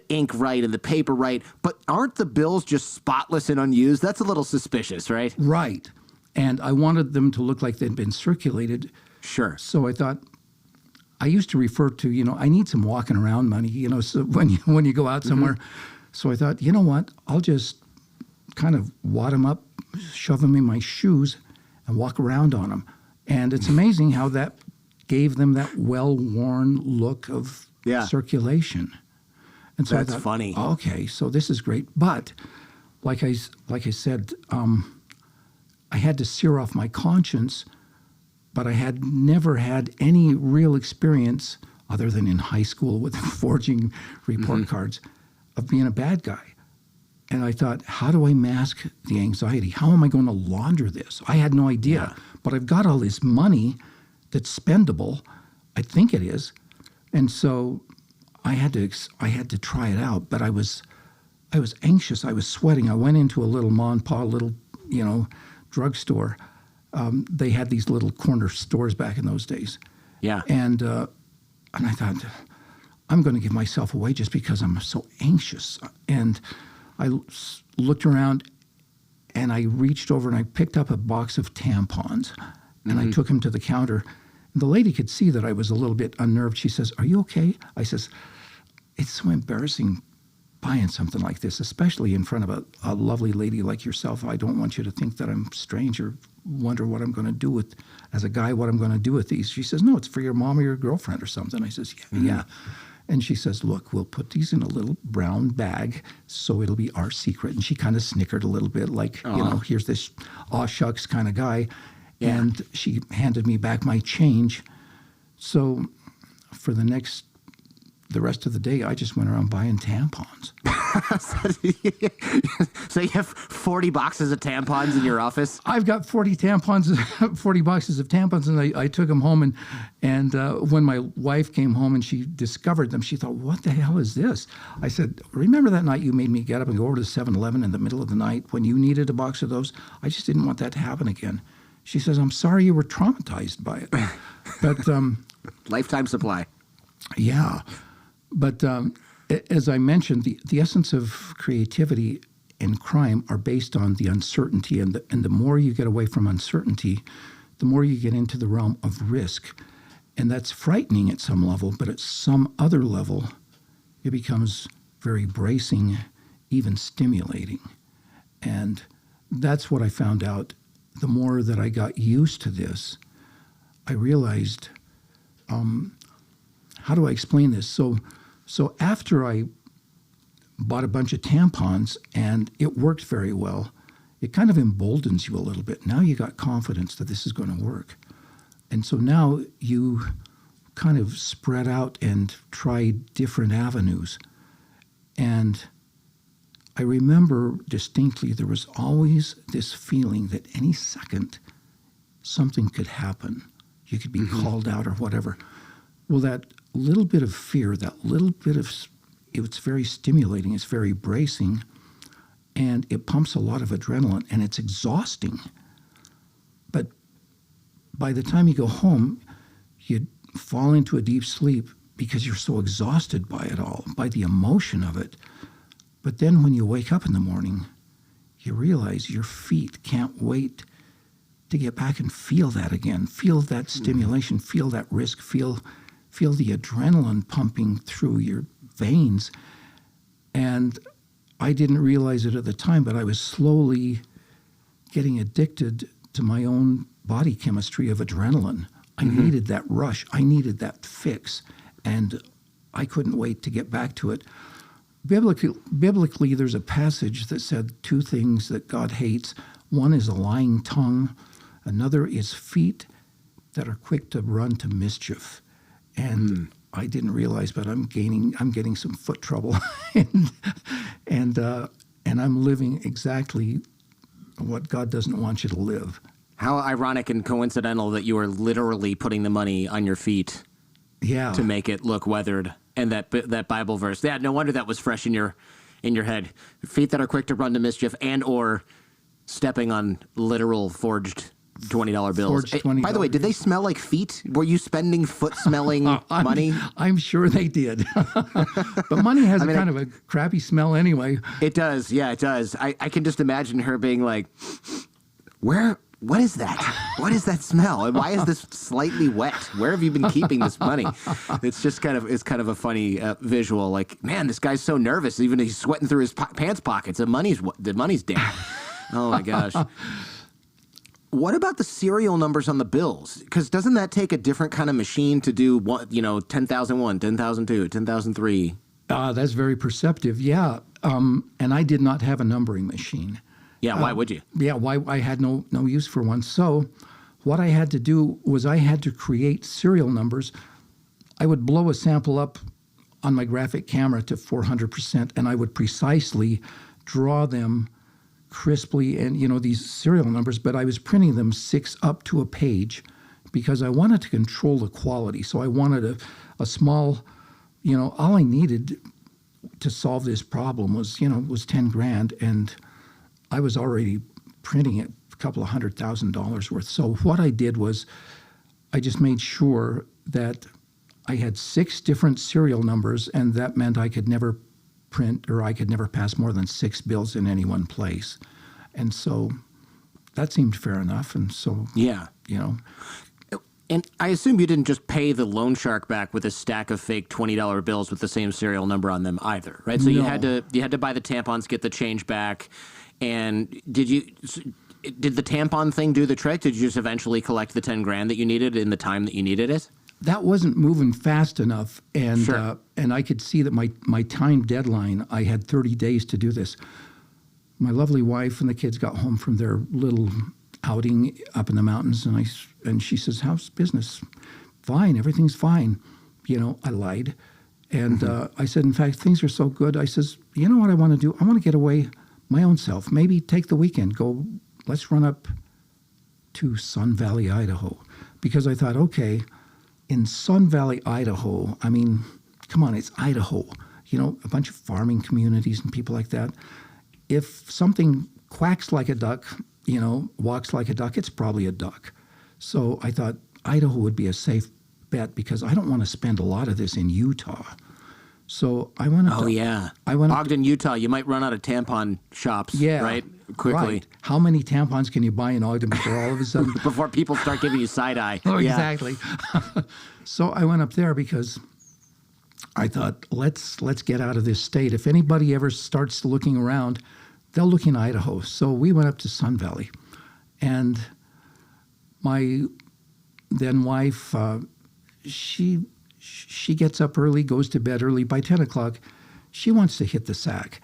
ink right and the paper right. But aren't the bills just spotless and unused? That's a little suspicious, right? Right. And I wanted them to look like they'd been circulated. Sure. So I thought, I used to refer to, you know, I need some walking around money, you know, so when you go out somewhere. So I thought, you know what, I'll just kind of wad them up, shove them in my shoes, and walk around on them. And it's amazing how that gave them that well-worn look of circulation. And so that's I thought, funny. Okay, so this is great. But like I said, I had to sear off my conscience, but I had never had any real experience other than in high school with forging report cards of being a bad guy. And I thought, how do I mask the anxiety? How am I going to launder this? I had no idea. But I've got all this money that's spendable. I think it is. And so I had to try it out. But I was anxious. I was sweating. I went into a little ma and pa, you know, drugstore. They had these little corner stores back in those days. Yeah. And I thought, I'm going to give myself away just because I'm so anxious. And I looked around, and I reached over and I picked up a box of tampons, and I took them to the counter. And the lady could see that I was a little bit unnerved. She says, "Are you okay?" I says, "It's so embarrassing buying something like this, especially in front of a lovely lady like yourself. I don't want you to think that I'm strange or wonder what I'm going to do with, as a guy, what I'm going to do with these." She says, "No, it's for your mom or your girlfriend or something." I says, yeah. And she says, "Look, we'll put these in a little brown bag, so it'll be our secret." And she kind of snickered a little bit, like, you know, here's this aw shucks kind of guy. Yeah. And she handed me back my change. So for the rest of the day, I just went around buying tampons. So you have 40 boxes of tampons in your office? I've got 40 boxes of tampons, and I took them home. And when my wife came home and she discovered them, she thought, "What the hell is this?" I said, "Remember that night you made me get up and go over to 7-Eleven in the middle of the night when you needed a box of those? I just didn't want that to happen again." She says, "I'm sorry you were traumatized by it." But Lifetime supply. yeah, but as I mentioned, the essence of creativity and crime are based on the uncertainty, and the more you get away from uncertainty, the more you get into the realm of risk. And that's frightening at some level, but at some other level, it becomes very bracing, even stimulating. And that's what I found out. The more that I got used to this, I realized, how do I explain this? So after I bought a bunch of tampons and it worked very well, it kind of emboldens you a little bit. Now you got confidence that this is going to work. And so now you kind of spread out and try different avenues. And I remember distinctly there was always this feeling that any second something could happen. You could be called out or whatever. Well, that little bit of fear, that little bit of, it's very stimulating, it's very bracing, and it pumps a lot of adrenaline, and it's exhausting. But by the time you go home, you fall into a deep sleep because you're so exhausted by it all, by the emotion of it. But then when you wake up in the morning, you realize your feet can't wait to get back and feel that again, feel that stimulation, feel that risk, feel the adrenaline pumping through your veins. And I didn't realize it at the time, but I was slowly getting addicted to my own body chemistry of adrenaline. I needed that rush. I needed that fix. And I couldn't wait to get back to it. Biblically, there's a passage that said two things that God hates. One is a lying tongue. Another is feet that are quick to run to mischief. And I didn't realize, but I'm getting some foot trouble, and I'm living exactly what God doesn't want you to live. How ironic and coincidental that you are literally putting the money on your feet to make it look weathered. And that Bible verse. Yeah, no wonder that was fresh in your head. Feet that are quick to run to mischief and or stepping on literal forged $20 bills. By the way, did they smell like feet? Were you spending foot-smelling money? I'm sure they did. But money has kind of a crappy smell anyway. It does. Yeah, it does. I can just imagine her being like, what is that? What is that smell? And why is this slightly wet? Where have you been keeping this money? It's just kind of a funny visual. Like, man, this guy's so nervous. Even he's sweating through his pants pockets. The money's down. Oh my gosh. What about the serial numbers on the bills? Because doesn't that take a different kind of machine to do 10,001, 10,002, 10,003? That's very perceptive. Yeah. And I did not have a numbering machine. Yeah, why would you? Yeah, why I had no use for one. So what I had to do was I had to create serial numbers. I would blow a sample up on my graphic camera to 400%, and I would precisely draw them crisply and, these serial numbers, but I was printing them 6 up to a page because I wanted to control the quality. So I wanted a small, all I needed to solve this problem was 10 grand, and I was already printing it a couple of $100,000 worth. So what I did was I just made sure that I had 6 different serial numbers, and that meant I could never print or I could never pass more than 6 bills in any one place. And so that seemed fair enough. And so, yeah. And I assume you didn't just pay the Loanshark back with a stack of fake $20 bills with the same serial number on them either, right? So No. you had to buy the tampons, get the change back. And did the tampon thing do the trick? Did you just eventually collect the 10 grand that you needed in the time that you needed it? That wasn't moving fast enough, and Sure. And I could see that my time deadline, I had 30 days to do this. My lovely wife and the kids got home from their little outing up in the mountains, and she says, "How's business?" "Fine, everything's fine." I lied, and I said, "In fact, things are so good." I says, "You know what I want to do? I want to get away my own self. Maybe take the weekend. Let's run up to Sun Valley, Idaho," because I thought, okay. In Sun Valley, Idaho, I mean, come on, it's Idaho. A bunch of farming communities and people like that. If something quacks like a duck, walks like a duck, it's probably a duck. So I thought, Idaho would be a safe bet because I don't want to spend a lot of this in Utah. So I went up. Oh, yeah. I went up, Ogden, Utah, you might run out of tampon shops, yeah, right? Quickly. Right. How many tampons can you buy in Ogden before all of a sudden? Before people start giving you side eye. Oh, Yeah. exactly. So I went up there because I thought, let's get out of this state. If anybody ever starts looking around, they'll look in Idaho. So we went up to Sun Valley, and my then wife, she gets up early, goes to bed early. By 10 o'clock, she wants to hit the sack.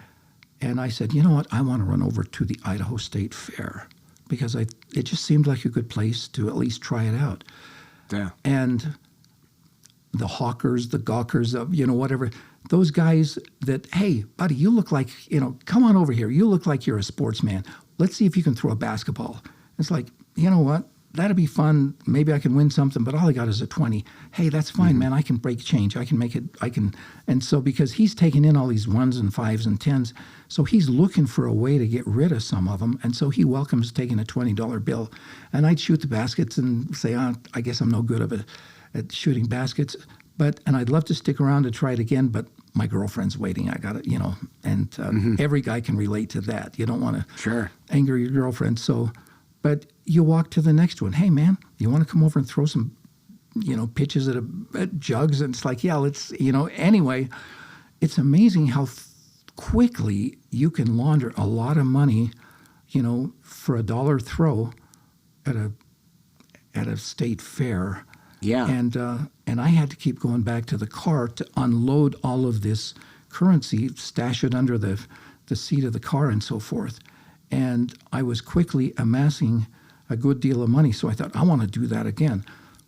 And I said, you know what? I want to run over to the Idaho State Fair because it just seemed like a good place to at least try it out. Yeah. And the hawkers, the gawkers, whatever, those guys that, hey, buddy, you look like, come on over here. You look like you're a sportsman. Let's see if you can throw a basketball. It's like, you know what? That'd be fun. Maybe I can win something, but all I got is a 20. Hey, that's fine, man. I can break change. I can make it. And so because he's taking in all these 1s and 5s and 10s, so he's looking for a way to get rid of some of them. And so he welcomes taking a $20 bill. And I'd shoot the baskets and say, I guess I'm no good at shooting baskets. And I'd love to stick around to try it again, but my girlfriend's waiting. I got it, and every guy can relate to that. You don't want to anger your girlfriend. But you walk to the next one. Hey, man, you want to come over and throw some, pitches at jugs? And it's like, yeah, let's, Anyway, it's amazing how quickly you can launder a lot of money, for $1 throw at a state fair. Yeah. And I had to keep going back to the car to unload all of this currency, stash it under the seat of the car and so forth. And I was quickly amassing a good deal of money. So I thought, I want to do that again.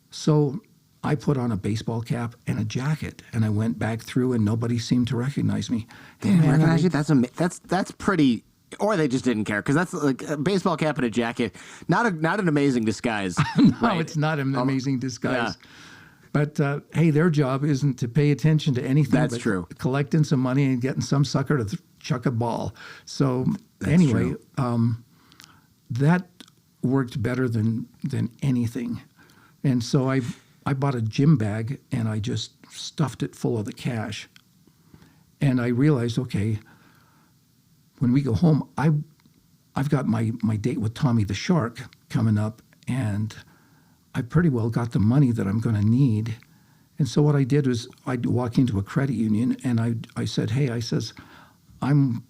So I put on a baseball cap and a jacket, and I went back through, and nobody seemed to recognize me. They didn't recognize you? That's pretty. Or they just didn't care, because that's like a baseball cap and a jacket. Not an amazing disguise. No, right? It's not an amazing disguise. Yeah. But hey, their job isn't to pay attention to anything. That's but true. Collecting some money and getting some sucker to chuck a ball. So anyway, that worked better than anything. And so I bought a gym bag and I just stuffed it full of the cash. And I realized, okay, when we go home, I've got my date with Tommy the Shark coming up, and I pretty well got the money that I'm going to need. And so what I did was I'd walk into a credit union and I said, hey, I'm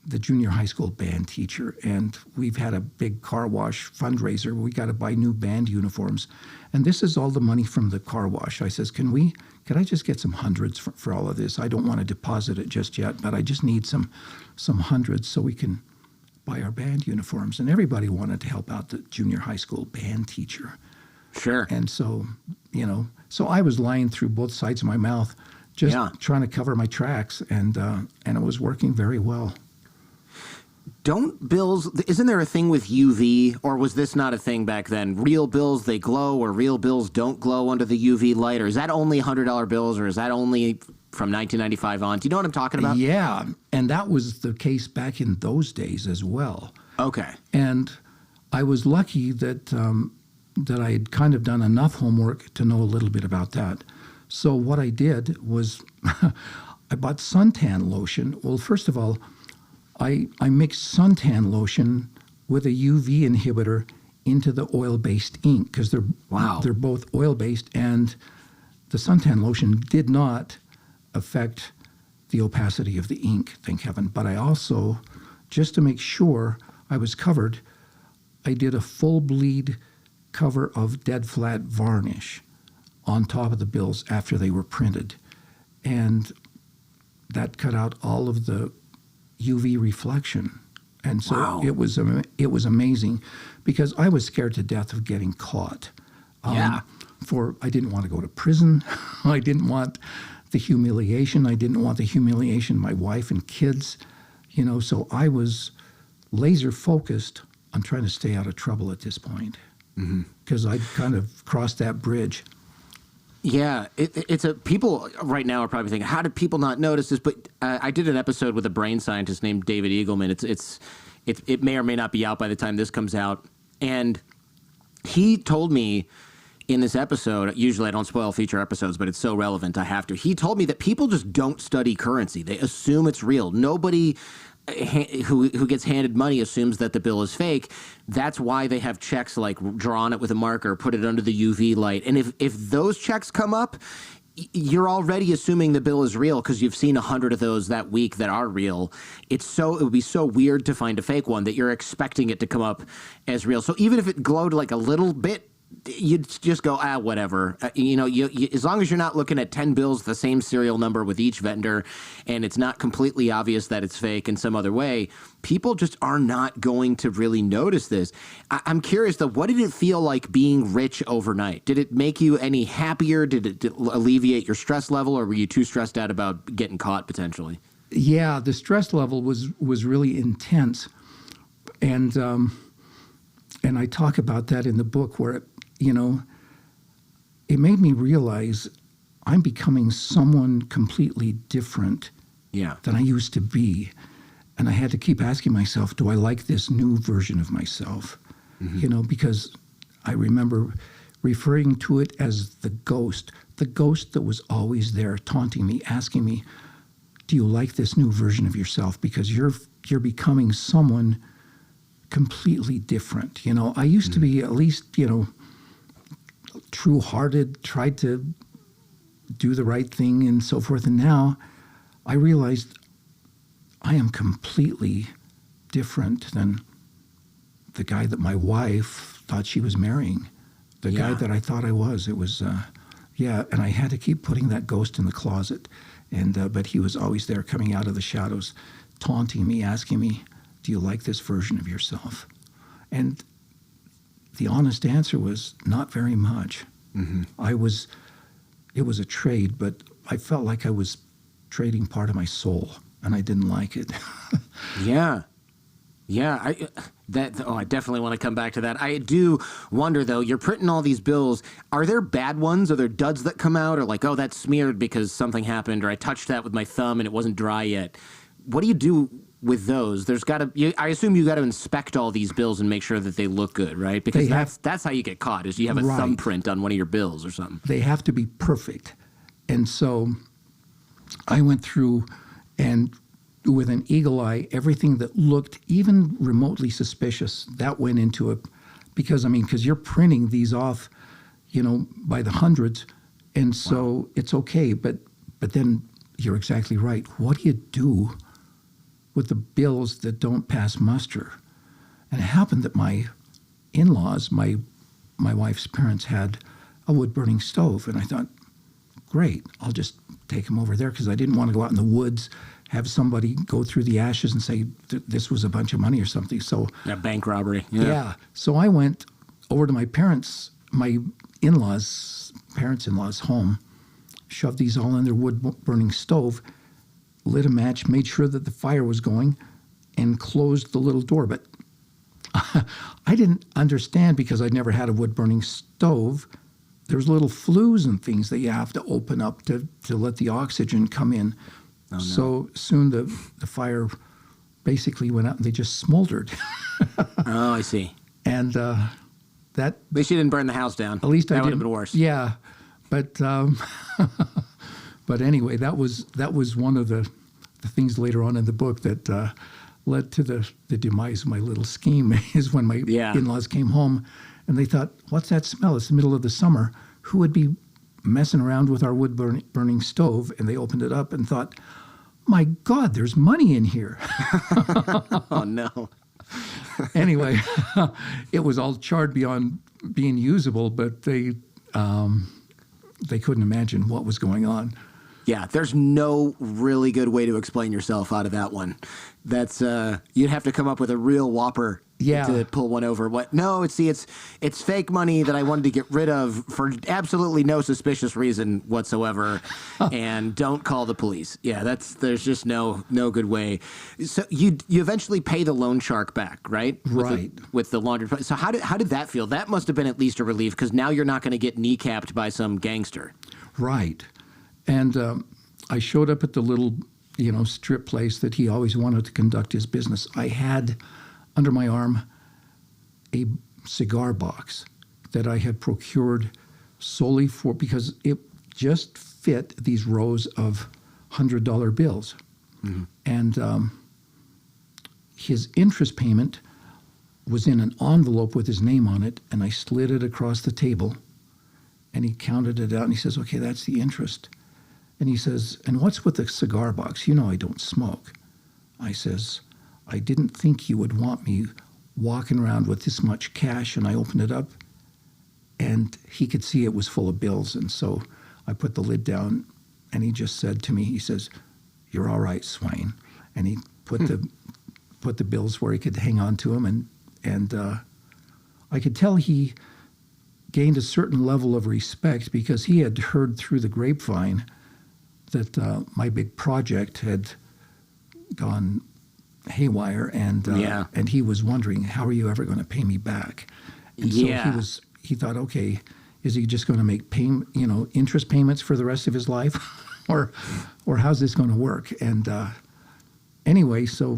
the junior high school band teacher, and we've had a big car wash fundraiser. We got to buy new band uniforms. And this is all the money from the car wash. I says, could I just get some hundreds for all of this? I don't want to deposit it just yet, but I just need some hundreds so we can buy our band uniforms. And everybody wanted to help out the junior high school band teacher. Sure. And so, so I was lying through both sides of my mouth, just trying to cover my tracks, and it was working very well. Isn't there a thing with UV, or was this not a thing back then? Real bills, they glow, or real bills don't glow under the UV light, or is that only $100 bills, or is that only from 1995 on? Do you know what I'm talking about? Yeah, and that was the case back in those days as well. Okay. And I was lucky that I had kind of done enough homework to know a little bit about that. So what I did was I bought suntan lotion. Well, first of all, I mixed suntan lotion with a UV inhibitor into the oil-based ink, because they're both oil-based, and the suntan lotion did not affect the opacity of the ink, thank heaven. But I also, just to make sure I was covered, I did a full bleed cover of dead flat varnish on top of the bills after they were printed. And that cut out all of the UV reflection. And so it was amazing, because I was scared to death of getting caught. I didn't want to go to prison. I didn't want the humiliation. I didn't want the humiliation of my wife and kids. So I was laser focused on trying to stay out of trouble at this point, because I'd kind of crossed that bridge. Yeah, people right now are probably thinking, how did people not notice this? But I did an episode with a brain scientist named David Eagleman. It may or may not be out by the time this comes out, and he told me in this episode, usually I don't spoil feature episodes, but it's so relevant I have to. He told me that people just don't study currency. They assume it's real. Nobody who gets handed money assumes that the bill is fake. That's why they have checks like drawn it with a marker, put it under the UV light. And if those checks come up, you're already assuming the bill is real because you've seen 100 of those that week that are real. It would be so weird to find a fake one that you're expecting it to come up as real. So even if it glowed like a little bit, you'd just go, whatever. As long as you're not looking at 10 bills, the same serial number with each vendor, and it's not completely obvious that it's fake in some other way, people just are not going to really notice this. I'm curious, though, what did it feel like being rich overnight? Did it make you any happier? Did it alleviate your stress level, or were you too stressed out about getting caught potentially? Yeah, the stress level was really intense. And I talk about that in the book where, it made me realize I'm becoming someone completely different than I used to be. And I had to keep asking myself, do I like this new version of myself? Mm-hmm. Because I remember referring to it as the ghost that was always there taunting me, asking me, do you like this new version of yourself? Because you're becoming someone completely different. I used to be at least, true-hearted, tried to do the right thing and so forth. And now I realized I am completely different than the guy that my wife thought she was marrying, the guy that I thought I was. It was, and I had to keep putting that ghost in the closet. And but he was always there coming out of the shadows, taunting me, asking me, do you like this version of yourself? And the honest answer was not very much. Mm-hmm. It was a trade, but I felt like I was trading part of my soul, and I didn't like it. Yeah. I definitely want to come back to that. I do wonder, though, you're printing all these bills. Are there bad ones? Are there duds that come out? Or like, oh, that's smeared because something happened, or I touched that with my thumb and it wasn't dry yet. What do you do with those? There's got to. I assume you got to inspect all these bills and make sure that they look good, right? Because that's how you get caught. Is you have a thumbprint on one of your bills or something. They have to be perfect, and so I went through and with an eagle eye, everything that looked even remotely suspicious that went into it, because you're printing these off, by the hundreds, and so it's okay. But then you're exactly right. What do you do with the bills that don't pass muster? And it happened that my in-laws, my wife's parents, had a wood-burning stove. And I thought, great, I'll just take them over there, because I didn't want to go out in the woods, have somebody go through the ashes and say this was a bunch of money or something. So bank robbery. Yeah. So I went over to my in-laws' parents-in-law's home, shoved these all in their wood-burning stove, lit a match, made sure that the fire was going, and closed the little door. But I didn't understand, because I'd never had a wood-burning stove. There's little flues and things that you have to open up to let the oxygen come in. Oh, no. So soon the fire basically went out, and they just smoldered. Oh, I see. And that... At least you didn't burn the house down. At least that I didn't. That would have been worse. Yeah. But... But anyway, that was one of the things later on in the book that led to the demise of my little scheme, is when my in-laws came home and they thought, what's that smell? It's the middle of the summer. Who would be messing around with our wood-burning stove? And they opened it up and thought, my God, there's money in here. Oh, no. Anyway, it was all charred beyond being usable, but they couldn't imagine what was going on. Yeah, there's no really good way to explain yourself out of that one. That's you'd have to come up with a real whopper to pull one over. It's fake money that I wanted to get rid of for absolutely no suspicious reason whatsoever, and don't call the police. Yeah, there's just no good way. So you eventually pay the Loanshark back, right? Right. With the laundered. So how did that feel? That must have been at least a relief, because now you're not going to get kneecapped by some gangster. Right. And I showed up at the little, strip place that he always wanted to conduct his business. I had under my arm a cigar box that I had procured solely because it just fit these rows of $100 bills. Mm-hmm. And his interest payment was in an envelope with his name on it, and I slid it across the table, and he counted it out, and he says, okay, that's the interest. And he says, and what's with the cigar box? You know I don't smoke. I says, I didn't think you would want me walking around with this much cash, and I opened it up, and he could see it was full of bills, and so I put the lid down, and he just said to me, he says, you're all right, Swain. And he put the bills where he could hang on to them, and I could tell he gained a certain level of respect because he had heard through the grapevine that my big project had gone haywire, and he was wondering, how are you ever going to pay me back? And so he thought, okay, is he just going to make interest payments for the rest of his life, or how's this going to work? And anyway, so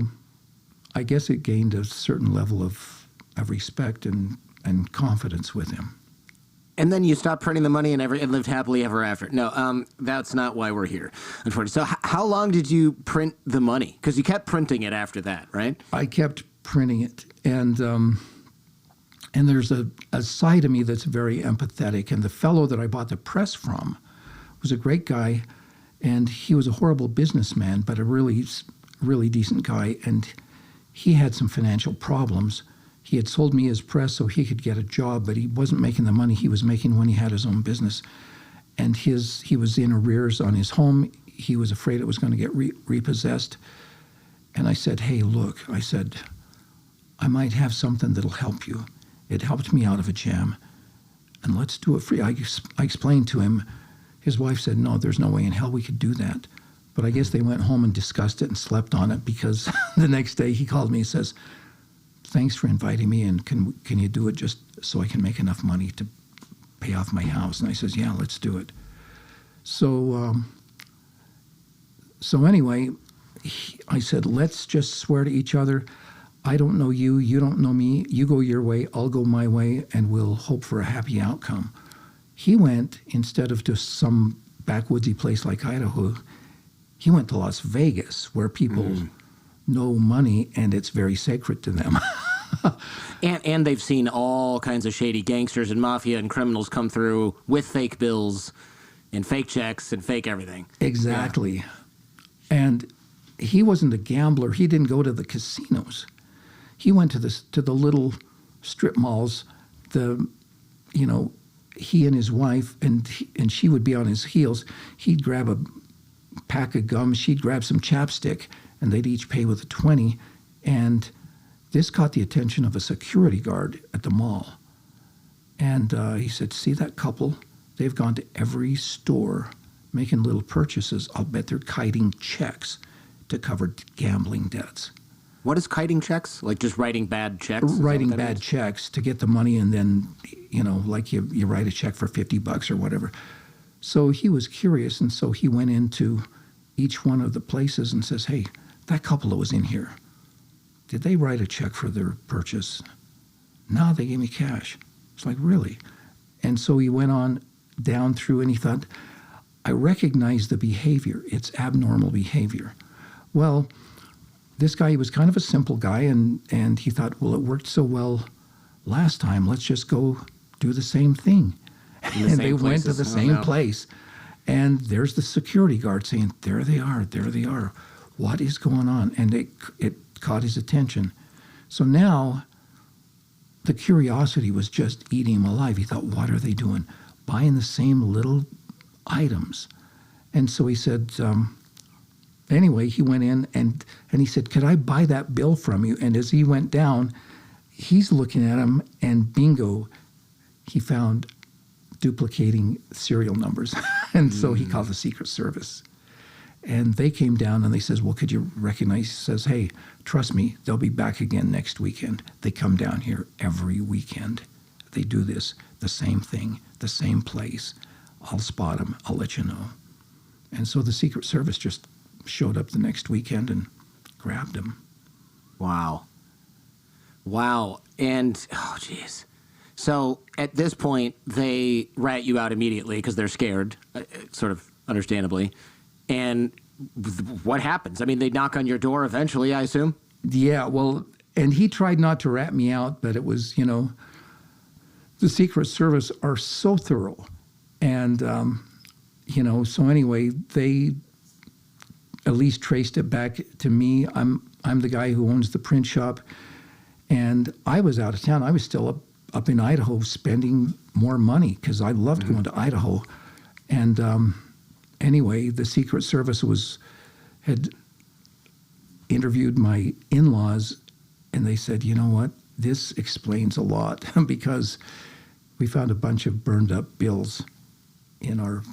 I guess it gained a certain level of respect and confidence with him. And then you stopped printing the money and lived happily ever after. No, that's not why we're here, unfortunately. So how long did you print the money? Because you kept printing it after that, right? I kept printing it. And there's a side of me that's very empathetic. And the fellow that I bought the press from was a great guy. And he was a horrible businessman, but a really, really decent guy. And he had some financial problems. He had sold me his press so he could get a job, but he wasn't making the money he was making when he had his own business. And he was in arrears on his home. He was afraid it was going to get repossessed. And I said, hey, look, I said, I might have something that'll help you. It helped me out of a jam. And let's do it free. I explained to him. His wife said, no, there's no way in hell we could do that. But I guess they went home and discussed it and slept on it, because the next day he called me and says, thanks for inviting me, and can you do it just so I can make enough money to pay off my house? And I says, yeah, let's do it. So anyway, I said, let's just swear to each other, I don't know you, you don't know me, you go your way, I'll go my way, and we'll hope for a happy outcome. He went, instead of to some backwoodsy place like Idaho, he went to Las Vegas, where people know money and it's very sacred to them. And they've seen all kinds of shady gangsters and mafia and criminals come through with fake bills and fake checks and fake everything. Exactly. Yeah. And he wasn't a gambler. He didn't go to the casinos. He went to the little strip malls. He and his wife, and she would be on his heels. He'd grab a pack of gum. She'd grab some chapstick, and they'd each pay with a 20. And this caught the attention of a security guard at the mall. And he said, see that couple? They've gone to every store making little purchases. I'll bet they're kiting checks to cover gambling debts. What is kiting checks? Like just writing bad checks? Writing bad checks to get the money, and then, like you write a check for $50 or whatever. So he was curious, and so he went into each one of the places and says, hey, that couple that was in here, did they write a check for their purchase? No, they gave me cash. It's like, really? And so he went on down through, and he thought, I recognize the behavior. It's abnormal behavior. Well, this guy, he was kind of a simple guy, and he thought, well, it worked so well last time. Let's just go do the same thing. And they went to the same place. And there's the security guard saying, there they are. What is going on? And it caught his attention. So now the curiosity was just eating him alive. He thought, what are they doing? Buying the same little items. And so he said, anyway, he went in and he said, could I buy that bill from you? And as he went down, he's looking at him, and bingo, he found duplicating serial numbers. And so he called the Secret Service. And they came down and they says, well, could you recognize? He says, hey, trust me, they'll be back again next weekend. They come down here every weekend. They do this, the same thing, the same place. I'll spot them. I'll let you know. And so the Secret Service just showed up the next weekend and grabbed him. Wow. And, oh, geez. So at this point, they rat you out immediately because they're scared, sort of understandably. And what happens? I mean, they knock on your door eventually, I assume? Yeah, well, and he tried not to rat me out, but it was, the Secret Service are so thorough. And, so anyway, they at least traced it back to me. I'm the guy who owns the print shop. And I was out of town. I was still up in Idaho spending more money because I loved going to Idaho. And anyway, the Secret Service had interviewed my in-laws, and they said, you know what, this explains a lot because we found a bunch of burned up bills in our,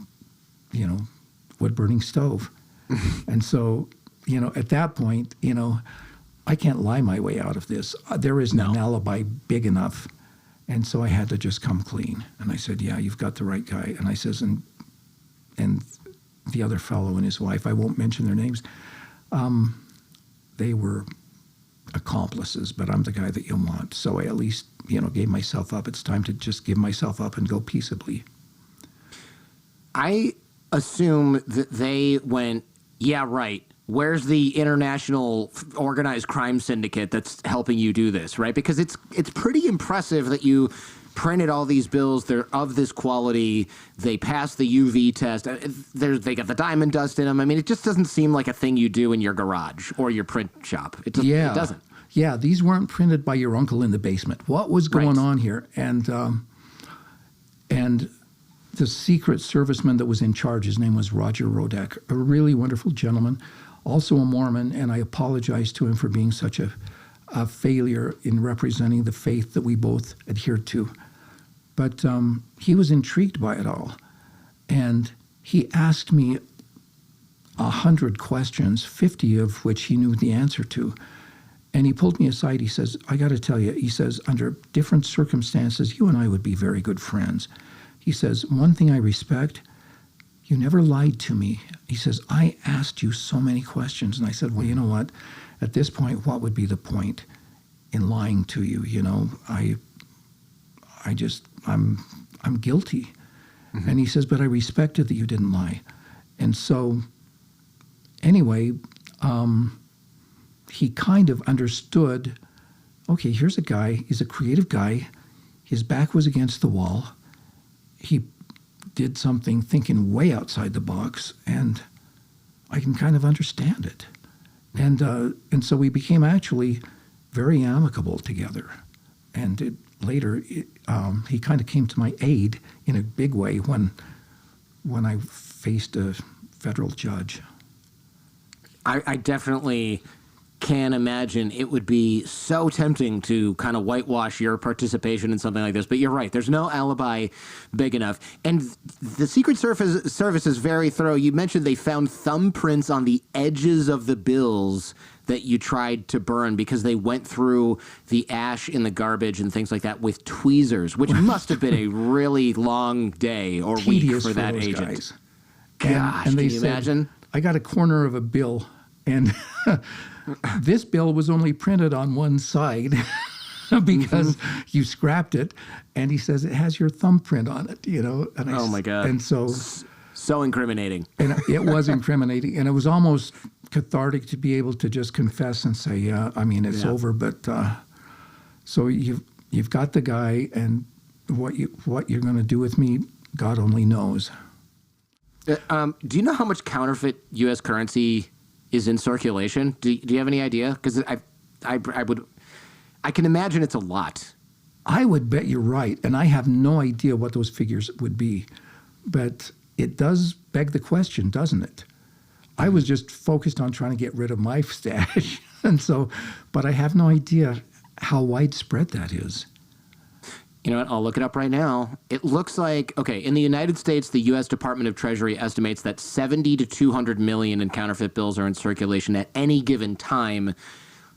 wood-burning stove. And so, at that point, I can't lie my way out of this. There isn't an alibi big enough. And so I had to just come clean. And I said, yeah, you've got the right guy. And I says, and the other fellow and his wife, I won't mention their names, they were accomplices, but I'm the guy that you want. So I at least, gave myself up. It's time to just give myself up and go peaceably. I assume that they went, yeah, right. Where's the international organized crime syndicate that's helping you do this, right? Because it's pretty impressive that you printed all these bills. They're of this quality. They passed the UV test. They got the diamond dust in them. I mean, it just doesn't seem like a thing you do in your garage or your print shop. It doesn't. Yeah, these weren't printed by your uncle in the basement. What was going on here? And the Secret Serviceman that was in charge, his name was Roger Rodak, a really wonderful gentleman, also a Mormon, and I apologize to him for being such a failure in representing the faith that we both adhered to. But he was intrigued by it all, and he asked me 100 questions, 50 of which he knew the answer to. And he pulled me aside. He says, I got to tell you, he says, under different circumstances, you and I would be very good friends. He says, one thing I respect, you never lied to me. He says, I asked you so many questions. And I said, well, you know what? At this point, what would be the point in lying to you? I'm guilty. Mm-hmm. And he says, but I respected that you didn't lie. And so anyway, he kind of understood, okay, here's a guy, he's a creative guy. His back was against the wall. He did something thinking way outside the box, and I can kind of understand it. And so we became actually very amicable together. And later, he kind of came to my aid in a big way when I faced a federal judge. I definitely can imagine it would be so tempting to kind of whitewash your participation in something like this. But you're right. There's no alibi big enough. And the Secret Service is very thorough. You mentioned they found thumbprints on the edges of the bills that you tried to burn because they went through the ash in the garbage and things like that with tweezers, which must have been a really long day or week for that agent. Guys. Gosh, and can you imagine? I got a corner of a bill, and this bill was only printed on one side because you scrapped it. And he says, it has your thumbprint on it, And oh, my God. And so incriminating. And it was incriminating. And it was almost cathartic to be able to just confess and say, yeah, I mean, it's over. But so you've got the guy, and what you're going to do with me, God only knows. Do you know how much counterfeit U.S. currency is in circulation? Do you have any idea? Because I can imagine it's a lot. I would bet you're right, and I have no idea what those figures would be. But it does beg the question, doesn't it? I was just focused on trying to get rid of my stash, but I have no idea how widespread that is. You know what? I'll look it up right now. It looks like, okay, in the United States, the U.S. Department of Treasury estimates that 70 to 200 million in counterfeit bills are in circulation at any given time.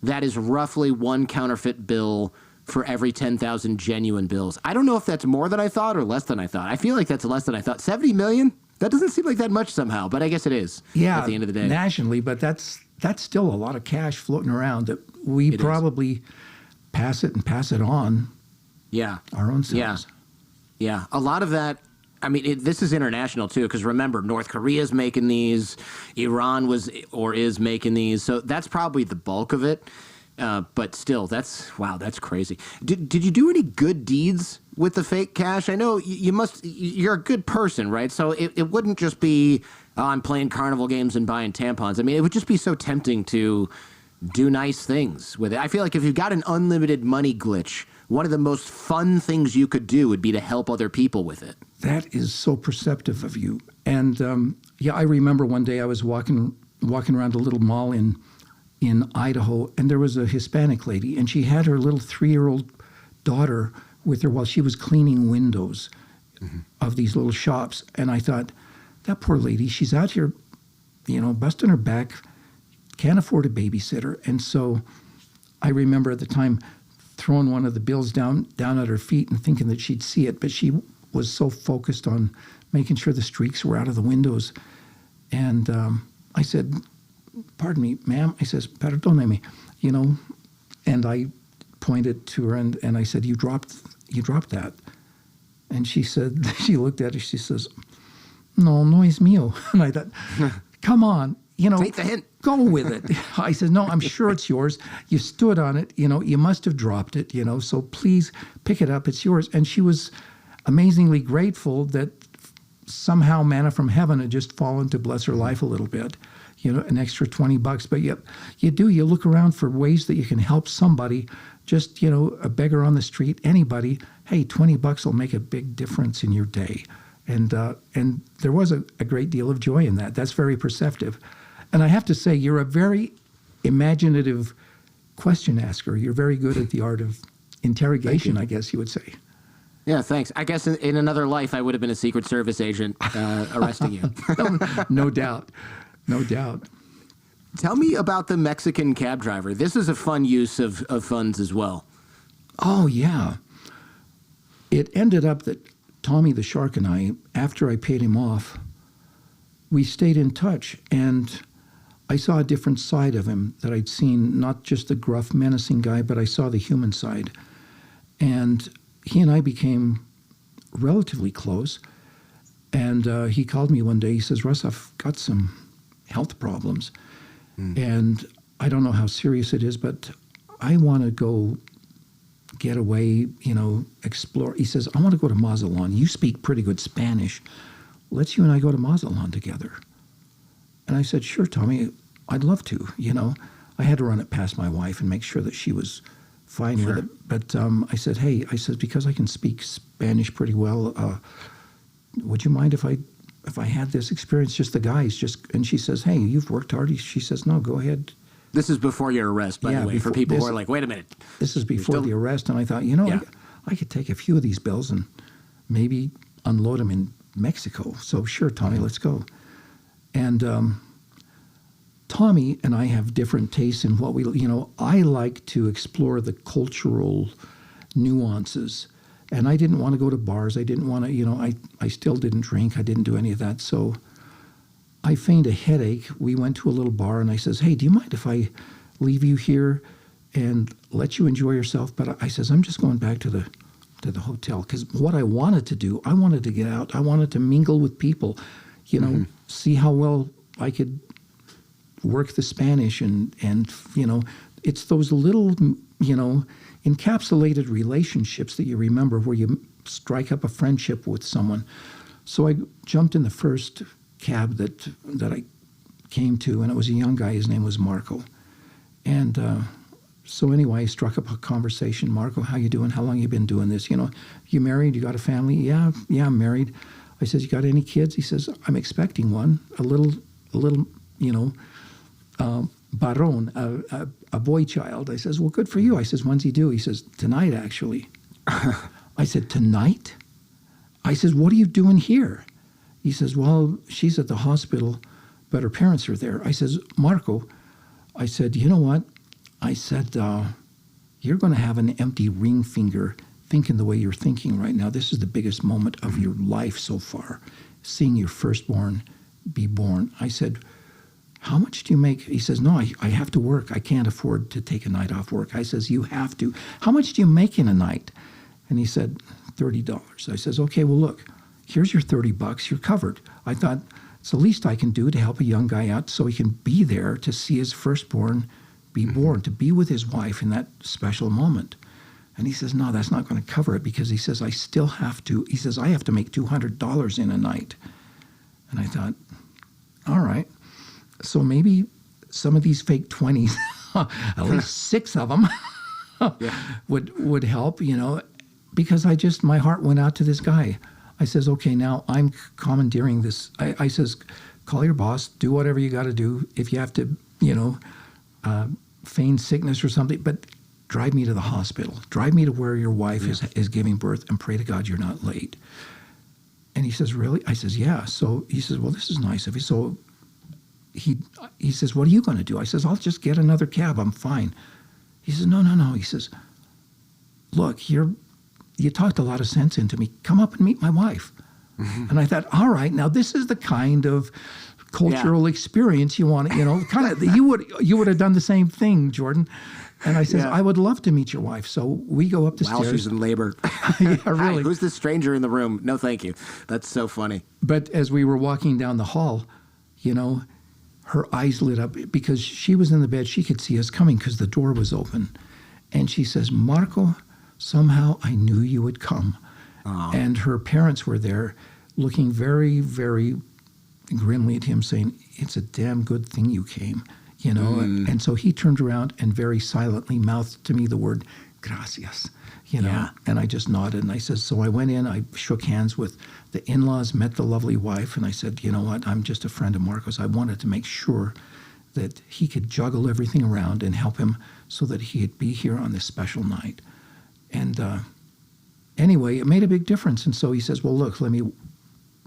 That is roughly one counterfeit bill for every 10,000 genuine bills. I don't know if that's more than I thought or less than I thought. I feel like that's less than I thought. 70 million? That doesn't seem like that much somehow, but I guess it is at the end of the day. Nationally, but that's still a lot of cash floating around that we probably pass it on Yeah. our own selves. Yeah. A lot of that, I mean, this is international too, because remember, North Korea's making these, Iran was or is making these, so that's probably the bulk of it. But still, that's crazy. Did you do any good deeds with the fake cash? I know you're a good person, right? So it wouldn't just be, oh, I'm playing carnival games and buying tampons. I mean, it would just be so tempting to do nice things with it. I feel like if you've got an unlimited money glitch, one of the most fun things you could do would be to help other people with it. That is so perceptive of you. And I remember one day I was walking around a little mall in Idaho, and there was a Hispanic lady, and she had her little 3-year-old daughter with her while she was cleaning windows of these little shops. And I thought, that poor lady, she's out here, busting her back, can't afford a babysitter. And so I remember at the time throwing one of the bills down at her feet and thinking that she'd see it, but she was so focused on making sure the streaks were out of the windows. And I said, pardon me, ma'am. I says, perdóneme, and I pointed to her and I said, you dropped that. And she said, she looked at it, she says, no es mío. And I thought, come on, take the hint. Go with it. I said, no, I'm sure it's yours. You stood on it, you must have dropped it, so please pick it up, it's yours. And she was amazingly grateful that somehow manna from heaven had just fallen to bless her life a little bit, an extra $20. But yet you look around for ways that you can help somebody, just, a beggar on the street, anybody. Hey, $20 will make a big difference in your day. And there was a great deal of joy in that. That's very perceptive. And I have to say, you're a very imaginative question asker. You're very good at the art of interrogation, I guess you would say. Yeah, thanks. I guess in another life, I would have been a Secret Service agent arresting you. No doubt. No doubt. Tell me about the Mexican cab driver. This is a fun use of funds as well. Oh, yeah. It ended up that Tommy the Shark and I, after I paid him off, we stayed in touch, and I saw a different side of him that I'd seen, not just the gruff, menacing guy, but I saw the human side. And he and I became relatively close. And he called me one day. He says, Russ, I've got some health problems. And I don't know how serious it is, but I want to go get away, explore. He says, I want to go to Mazatlan. You speak pretty good Spanish. Let's you and I go to Mazatlan together. And I said, sure, Tommy, I'd love to. I had to run it past my wife and make sure that she was fine with it. But I said, hey, because I can speak Spanish pretty well, would you mind if I had this experience, just the guys, and she says, hey, you've worked hard. She says, no, go ahead. This is before your arrest, by the way, for people who are like, wait a minute. This is before the arrest, and I thought, I could take a few of these bills and maybe unload them in Mexico. So sure, Tommy, let's go. And Tommy and I have different tastes in what I like to explore the cultural nuances. And I didn't want to go to bars. I didn't want to, I still didn't drink. I didn't do any of that. So I feigned a headache. We went to a little bar, and I says, hey, do you mind if I leave you here and let you enjoy yourself? But I says, I'm just going back to the hotel, because what I wanted to do, I wanted to get out. I wanted to mingle with people, see how well I could work the Spanish. And it's those little, encapsulated relationships that you remember where you strike up a friendship with someone. So I jumped in the first cab that I came to, and it was a young guy. His name was Marco. And so anyway, I struck up a conversation. Marco, how you doing? How long you been doing this? You married? You got a family? Yeah, I'm married. I says, you got any kids? He says, I'm expecting one, a little, Baron, a boy child. I says, well, good for you. I says, when's he due? He says, tonight, actually. I said, tonight? I says, what are you doing here? He says, well, she's at the hospital, but her parents are there. I says, Marco, I said, you know what? I said, you're going to have an empty ring finger thinking the way you're thinking right now. This is the biggest moment of your life so far, seeing your firstborn be born. I said, how much do you make? He says, no, I have to work. I can't afford to take a night off work. I says, you have to. How much do you make in a night? And he said, $30. I says, okay, well, look, here's your $30. You're covered. I thought, it's the least I can do to help a young guy out so he can be there to see his firstborn be born, to be with his wife in that special moment. And he says, no, that's not going to cover it, because he says, I still have to, he says, I have to make $200 in a night. And I thought, all right, so maybe some of these fake 20s, at least 6 of them, would help, you know, because my heart went out to this guy. I says, okay, now I'm commandeering this. I says, call your boss, do whatever you got to do. If you have to, you know, feign sickness or something, but drive me to the hospital. Drive me to where your wife is giving birth, and pray to God you're not late. And he says, really? I says, yeah. So he says, well, this is nice of you. So he says, what are you going to do? I says, I'll just get another cab. I'm fine. He says, no. He says, look, you talked a lot of sense into me. Come up and meet my wife. And I thought, all right, now this is the kind of cultural experience you want, you know, kind of, you would have done the same thing, Jordan. And I says, I would love to meet your wife. So we go up the stairs. While she's in labor. Yeah, really. Hi, who's this stranger in the room? No, thank you. That's so funny. But as we were walking down the hall, you know, her eyes lit up because she was in the bed. She could see us coming because the door was open. And she says, Marco, somehow I knew you would come. Aww. And her parents were there looking very, very grimly at him, saying, it's a damn good thing you came, you know. And so he turned around and very silently mouthed to me the word gracias, you know. Yeah. And I just nodded, and I said, so I went in, I shook hands with the in-laws, met the lovely wife, and I said, you know what, I'm just a friend of Marco's. I wanted to make sure that he could juggle everything around and help him so that he'd be here on this special night. And anyway, it made a big difference. And so he says, well, look, let me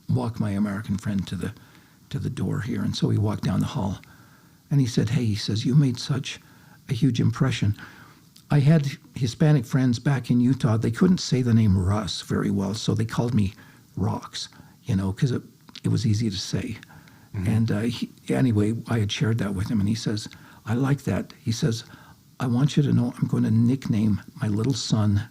walk my American friend to the door here. And so he walked down the hall. And he said, hey, he says, you made such a huge impression. I had Hispanic friends back in Utah. They couldn't say the name Russ very well, so they called me Rocks, you know, because it was easy to say. And anyway, I had shared that with him, and he says, I like that. He says, I want you to know I'm going to nickname my little son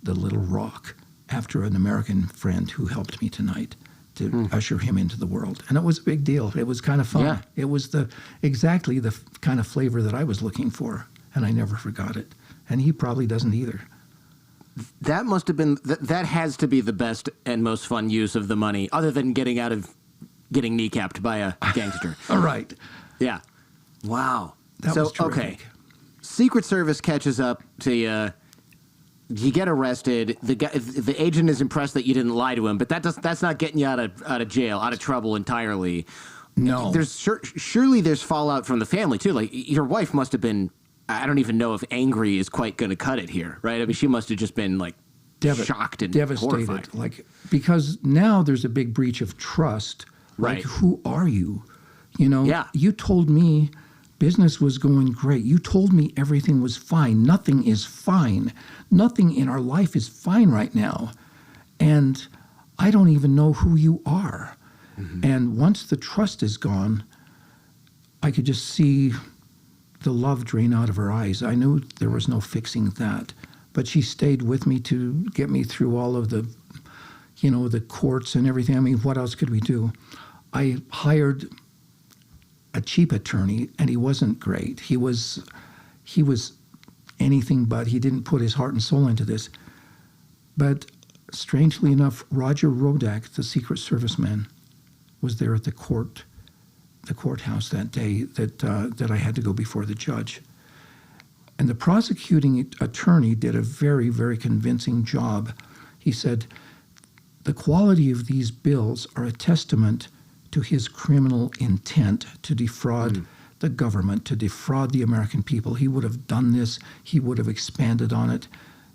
the Little Rock after an American friend who helped me tonight to usher him into the world. And it was a big deal. It was kind of fun. Yeah. It was exactly the kind of flavor that I was looking for, and I never forgot it. And he probably doesn't either. That must have been, that has to be the best and most fun use of the money, other than getting kneecapped by a gangster. All right. Yeah. Wow. That so, was terrific. okay. Secret Service catches up to you. You get arrested. The agent is impressed that you didn't lie to him, but that's not getting you out of jail, out of trouble entirely. No. There's surely there's fallout from the family too. Like your wife must have been. I don't even know if angry is quite going to cut it here, right? I mean, she must have just been like shocked and devastated, horrified. like, because now there's a big breach of trust. Like, Right. who are you? You know, Yeah. You told me business was going great. You told me everything was fine. Nothing is fine. Nothing in our life is fine right now. And I don't even know who you are. And once the trust is gone, I could just see the love drain out of her eyes. I knew there was no fixing that. But she stayed with me to get me through all of the, you know, the courts and everything. I mean, what else could we do? I hired a cheap attorney, and he wasn't great. He was anything but. He didn't put his heart and soul into this. But strangely enough, Roger Rodak, the Secret Service man, was there at the courthouse that day that I had to go before the judge. And the prosecuting attorney did a very, very convincing job. He said, the quality of these bills are a testament to his criminal intent to defraud the government, to defraud the American people. He would have done this. He would have expanded on it.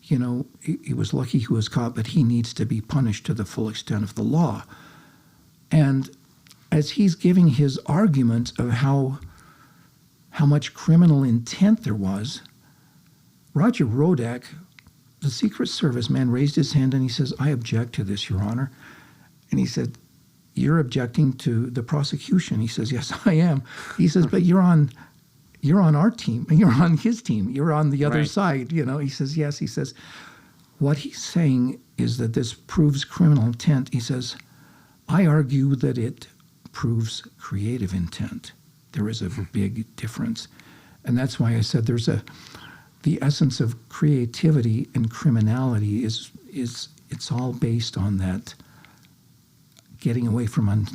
You know, he was lucky he was caught, but he needs to be punished to the full extent of the law. And as he's giving his argument of how much criminal intent there was, Roger Rodak, the Secret Service man, raised his hand and he says, I object to this, Your Honor. And he said, you're objecting to the prosecution? He says, yes, I am. He says, but you're on our team. You're on his team. You're on the other Right. side. You know, he says, yes. He says, what he's saying is that this proves criminal intent. He says, I argue that it proves creative intent. There is a big difference. And that's why I said the essence of creativity and criminality is it's all based on that getting away from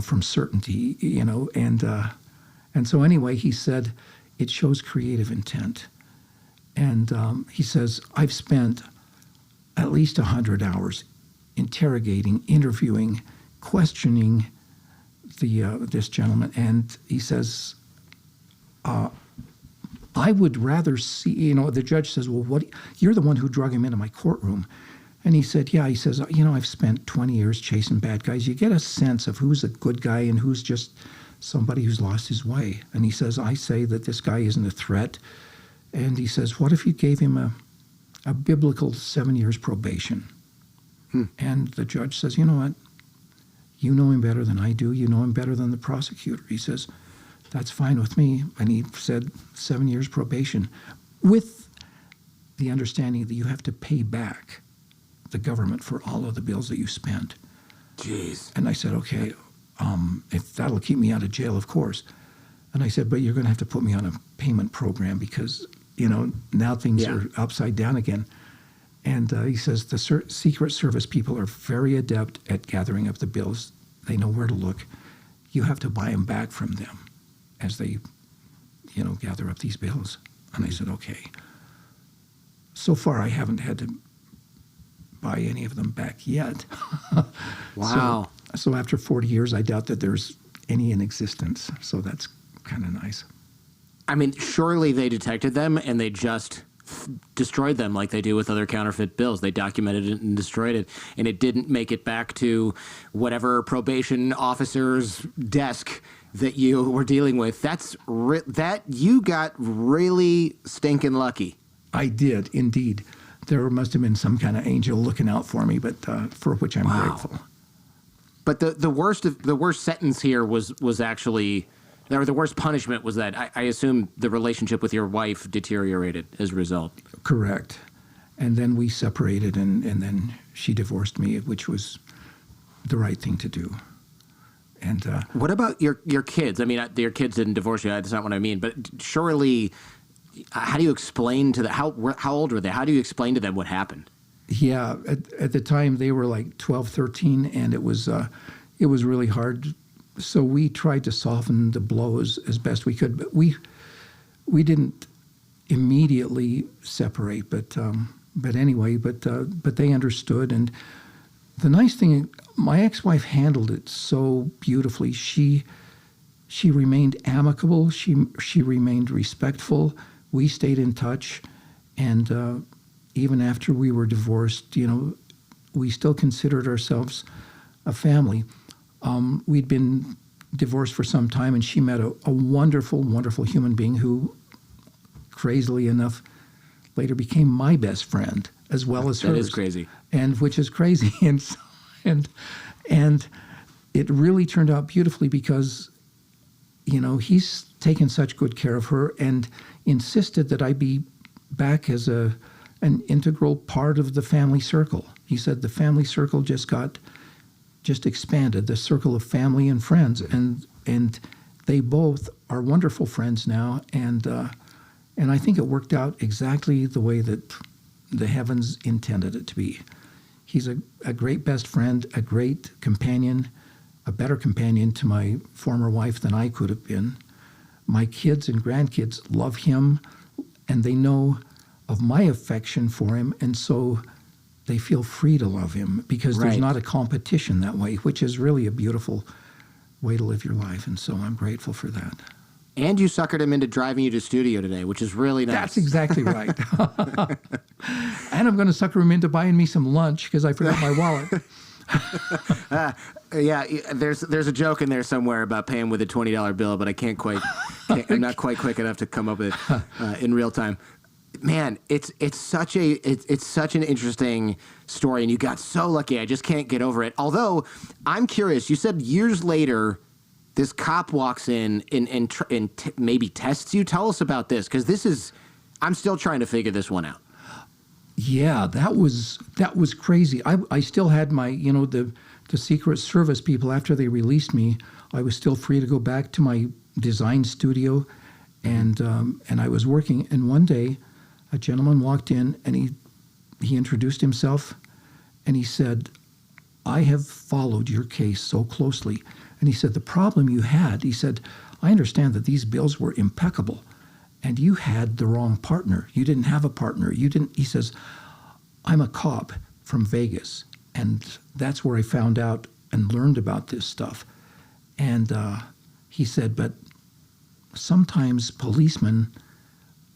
from certainty, and so anyway, he said it shows creative intent. And he says, I've spent at least 100 hours interrogating, interviewing, questioning this gentleman. And he says, I would rather see, the judge says, well, you're the one who drug him into my courtroom. And he said, yeah, he says, I've spent 20 years chasing bad guys. You get a sense of who's a good guy and who's just somebody who's lost his way. And he says, I say that this guy isn't a threat. And he says, what if you gave him a biblical 7 years probation? And the judge says, you know what? You know him better than I do. You know him better than the prosecutor. He says, that's fine with me. And he said 7 years probation with the understanding that you have to pay back the government for all of the bills that you spent. Jeez. And I said, okay, if that'll keep me out of jail, of course. And I said, but you're going to have to put me on a payment program because, now things are upside down again. And he says the Secret Service people are very adept at gathering up the bills. They know where to look. You have to buy them back from them as they, gather up these bills. And I said, okay. So far, I haven't had to buy any of them back yet. Wow. So after 40 years, I doubt that there's any in existence. So that's kind of nice. I mean, surely they detected them and they just destroyed them like they do with other counterfeit bills. They documented it and destroyed it, and it didn't make it back to whatever probation officer's desk that you were dealing with. That you got really stinking lucky. I did, indeed. There must have been some kind of angel looking out for me, but for which I'm grateful. But the worst sentence here was actually, or the worst punishment was that I assume the relationship with your wife deteriorated as a result. Correct. And then we separated, and then she divorced me, which was the right thing to do. And what about your kids? I mean, your kids didn't divorce you. That's not what I mean. But surely, how do you explain to them? How old were they? How do you explain to them what happened? Yeah, at the time they were like 12, 13, and it was really hard. So we tried to soften the blows as best we could, but we didn't immediately separate. But anyway, but they understood. And the nice thing, my ex-wife handled it so beautifully. She remained amicable. She remained respectful. We stayed in touch, and even after we were divorced, we still considered ourselves a family. We'd been divorced for some time, and she met a wonderful, wonderful human being who, crazily enough, later became my best friend as well as hers. That is crazy. And which is crazy. And it really turned out beautifully because, he's taken such good care of her and insisted that I be back as an integral part of the family circle. He said the family circle just expanded, the circle of family and friends, and they both are wonderful friends now, and I think it worked out exactly the way that the heavens intended it to be. He's a great best friend, a great companion, a better companion to my former wife than I could have been. My kids and grandkids love him, and they know of my affection for him, and so they feel free to love him because there's not a competition that way, which is really a beautiful way to live your life, and so I'm grateful for that. And you suckered him into driving you to studio today, which is really nice. That's exactly right. And I'm going to sucker him into buying me some lunch because I forgot my wallet. Yeah, there's a joke in there somewhere about paying with a $20 bill, but I'm not quite quick enough to come up with it in real time. Man, it's such an interesting story, and you got so lucky. I just can't get over it. Although I'm curious, you said years later, this cop walks in and maybe tests you. Tell us about this, because I'm still trying to figure this one out. Yeah, that was crazy. I still had my, the Secret Service people, after they released me, I was still free to go back to my design studio, and I was working. And one day, a gentleman walked in, and he introduced himself, and he said, "I have followed your case so closely." And he said, "The problem you had," he said, "I understand that these bills were impeccable, and you had the wrong partner. You didn't have a partner. You didn't." He says, "I'm a cop from Vegas, and that's where I found out and learned about this stuff." And he said, "But sometimes policemen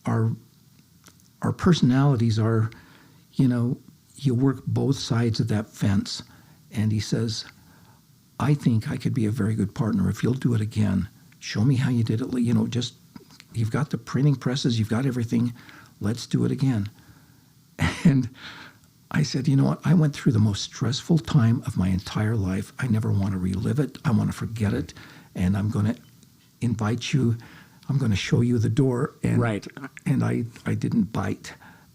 our personalities are, you work both sides of that fence." And he says, "I think I could be a very good partner if you'll do it again. Show me how you did it. Just, you've got the printing presses, you've got everything. Let's do it again." And I said, "You know what? I went through the most stressful time of my entire life. I never want to relive it. I want to forget it. And I'm going to invite you. I'm going to show you the door." And, right. And I didn't bite.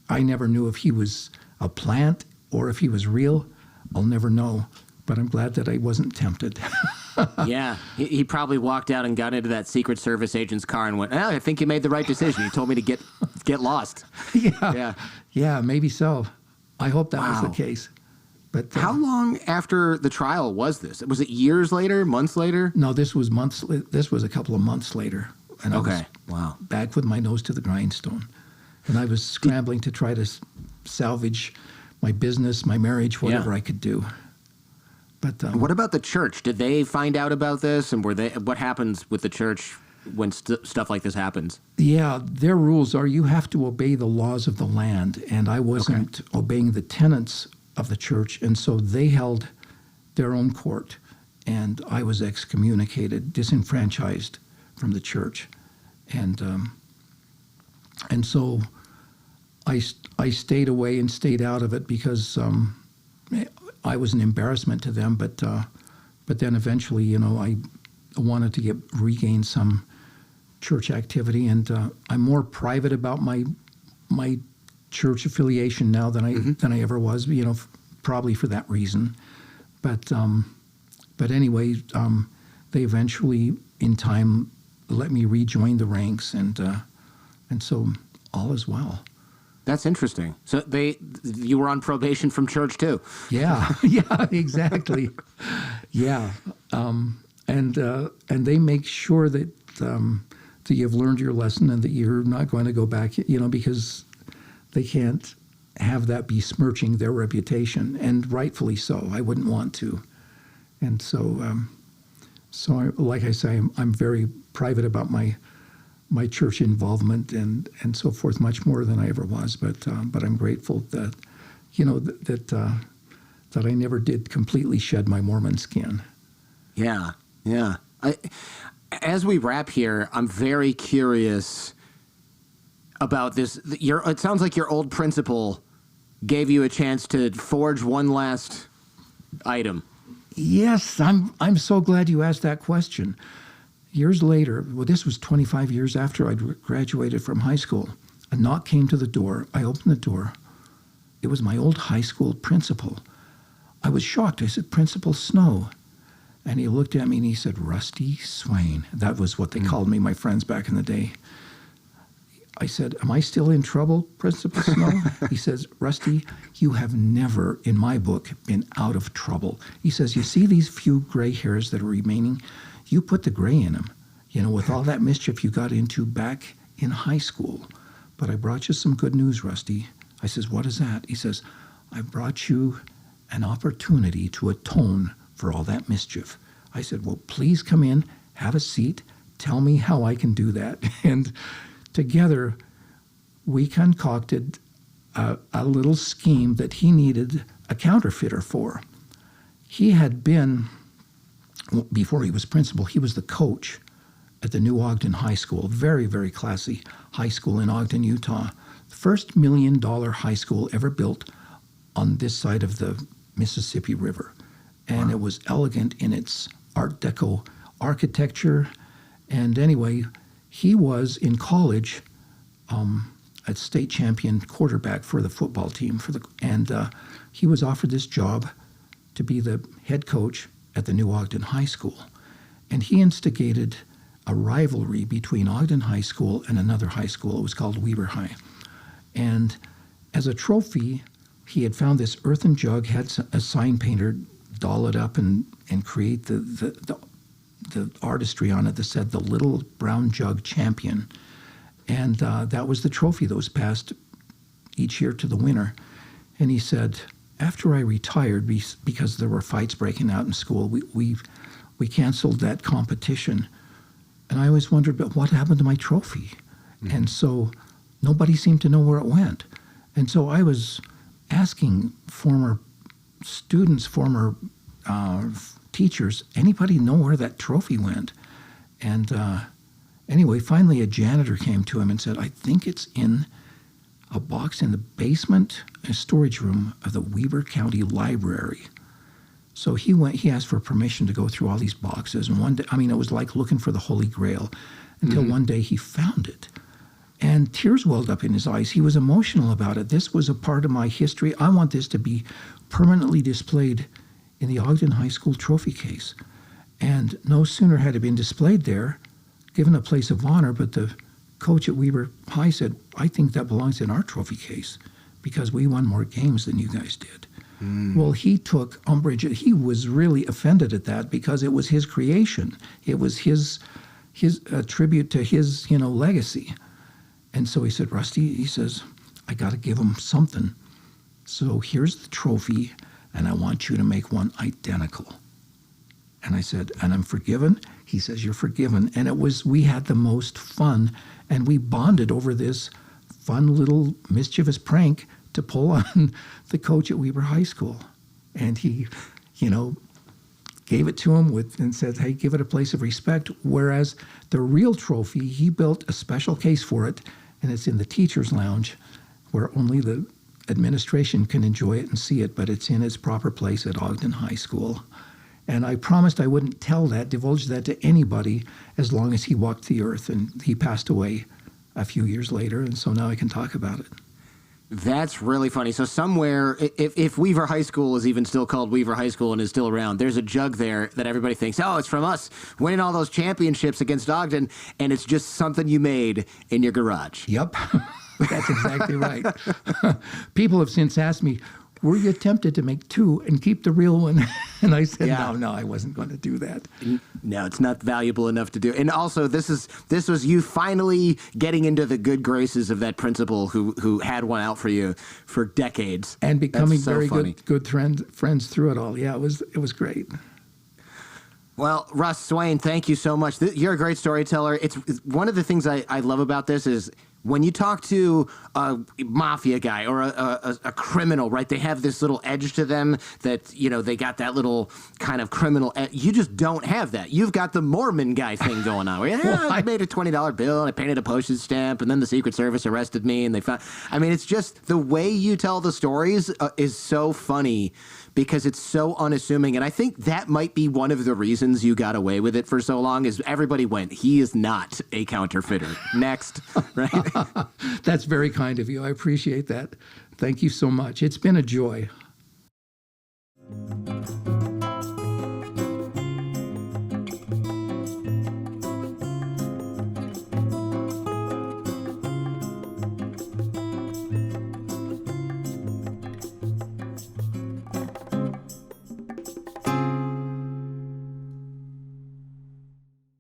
I never knew if he was a plant or if he was real. I'll never know. But I'm glad that I wasn't tempted. Yeah. He probably walked out and got into that Secret Service agent's car and went, "Oh, I think you made the right decision. You told me to get lost." Yeah. Yeah, maybe so. I hope that was Wow. the case. But How long after the trial was this? Was it years later, months later? No, this was months. This was a couple of months later, and I was Wow. back with my nose to the grindstone, and I was scrambling to try to salvage my business, my marriage, whatever I could do. But What about the church? Did they find out about this? And what happens with the church when stuff like this happens? Yeah, their rules are you have to obey the laws of the land, and I wasn't obeying the tenets of the church, and so they held their own court, and I was excommunicated, disenfranchised from the church, and so I stayed away and stayed out of it because I was an embarrassment to them, but then eventually, I wanted to regain some church activity, and I'm more private about my church affiliation now than I ever was. Probably for that reason. But anyway, they eventually, in time, let me rejoin the ranks, and so all is well. That's interesting. So you were on probation from church too. Yeah, yeah, exactly. Yeah, and they make sure that you've learned your lesson and that you're not going to go back, because they can't have that besmirching their reputation, and rightfully so. I wouldn't want to. And so like I say, I'm very private about my church involvement and so forth, much more than I ever was. But I'm grateful that, that I never did completely shed my Mormon skin. Yeah, yeah. As we wrap here, I'm very curious about this. It sounds like your old principal gave you a chance to forge one last item. Yes, I'm so glad you asked that question. Years later, this was 25 years after I'd graduated from high school, a knock came to the door. I opened the door. It was my old high school principal. I was shocked. I said, "Principal Snow." And he looked at me and he said, "Rusty Swain." That was what they called me, my friends back in the day. I said, "Am I still in trouble, Principal Snow?" He says, "Rusty, you have never, in my book, been out of trouble." He says, "You see these few gray hairs that are remaining? You put the gray in them, with all that mischief you got into back in high school. But I brought you some good news, Rusty." I says, "What is that?" He says, "I brought you an opportunity to atone for all that mischief." I said, "Well, please come in, have a seat, tell me how I can do that." And together, we concocted a little scheme that he needed a counterfeiter for. He had been, before he was principal, he was the coach at the New Ogden High School, very, very classy high school in Ogden, Utah. The first $1 million high school ever built on this side of the Mississippi River. And It was elegant in its Art Deco architecture. And anyway, he was in college a state champion quarterback for the football team and he was offered this job to be the head coach at the New Ogden High School. And he instigated a rivalry between Ogden High School and another high school. It was called Weber High. And as a trophy, he had found this earthen jug, had a sign painter doll it up and create the artistry on it that said the Little Brown Jug Champion. And that was the trophy that was passed each year to the winner. And he said, after I retired, because there were fights breaking out in school, we canceled that competition. And I always wondered, but what happened to my trophy? Mm-hmm. And so nobody seemed to know where it went. And so I was asking former students, former teachers, anybody know where that trophy went? And anyway, finally a janitor came to him and said, I think it's in a box in the basement, a storage room of the Weber County Library. So he asked for permission to go through all these boxes. And one day, it was like looking for the Holy Grail until one day he found it. And tears welled up in his eyes. He was emotional about it. This was a part of my history. I want this to be permanently displayed in the Ogden High School trophy case. And no sooner had it been displayed there, given a place of honor, but the coach at Weber High said, I think that belongs in our trophy case because we won more games than you guys did. Well, he took umbrage. He was really offended at that because it was his creation. It was his tribute to his, legacy. And so he said, Rusty, he says, I got to give him something. So here's the trophy, and I want you to make one identical. And I said, and I'm forgiven? He says, you're forgiven. And we had the most fun, and we bonded over this fun little mischievous prank to pull on the coach at Weber High School. And he, gave it to him and said, hey, give it a place of respect. Whereas the real trophy, he built a special case for it, and it's in the teacher's lounge where only the administration can enjoy it and see it, but it's in its proper place at Ogden High School. And I promised I wouldn't divulge that to anybody as long as he walked the earth. And he passed away a few years later, and so now I can talk about it. That's really funny. So somewhere, if Weaver High School is even still called Weaver High School and is still around, there's a jug there that everybody thinks, oh, it's from us winning all those championships against Ogden, and it's just something you made in your garage. Yep, that's exactly right. People have since asked me, were you tempted to make two and keep the real one? And I said, no, I wasn't going to do that. No, it's not valuable enough to do. And also, this was you finally getting into the good graces of that principal who had one out for you for decades. And becoming very good friends through it all. Yeah, it was great. Well, Russ Swain, thank you so much. You're a great storyteller. It's one of the things I love about this is when you talk to a mafia guy or a criminal, right, they have this little edge to them that, they got that little kind of criminal edge. You just don't have that. You've got the Mormon guy thing going on. I made a $20 bill and I painted a postage stamp and then the Secret Service arrested me and they found... it's just the way you tell the stories is so funny because it's so unassuming. And I think that might be one of the reasons you got away with it for so long is everybody went, he is not a counterfeiter. Next, right? That's very kind of you. I appreciate that. Thank you so much. It's been a joy.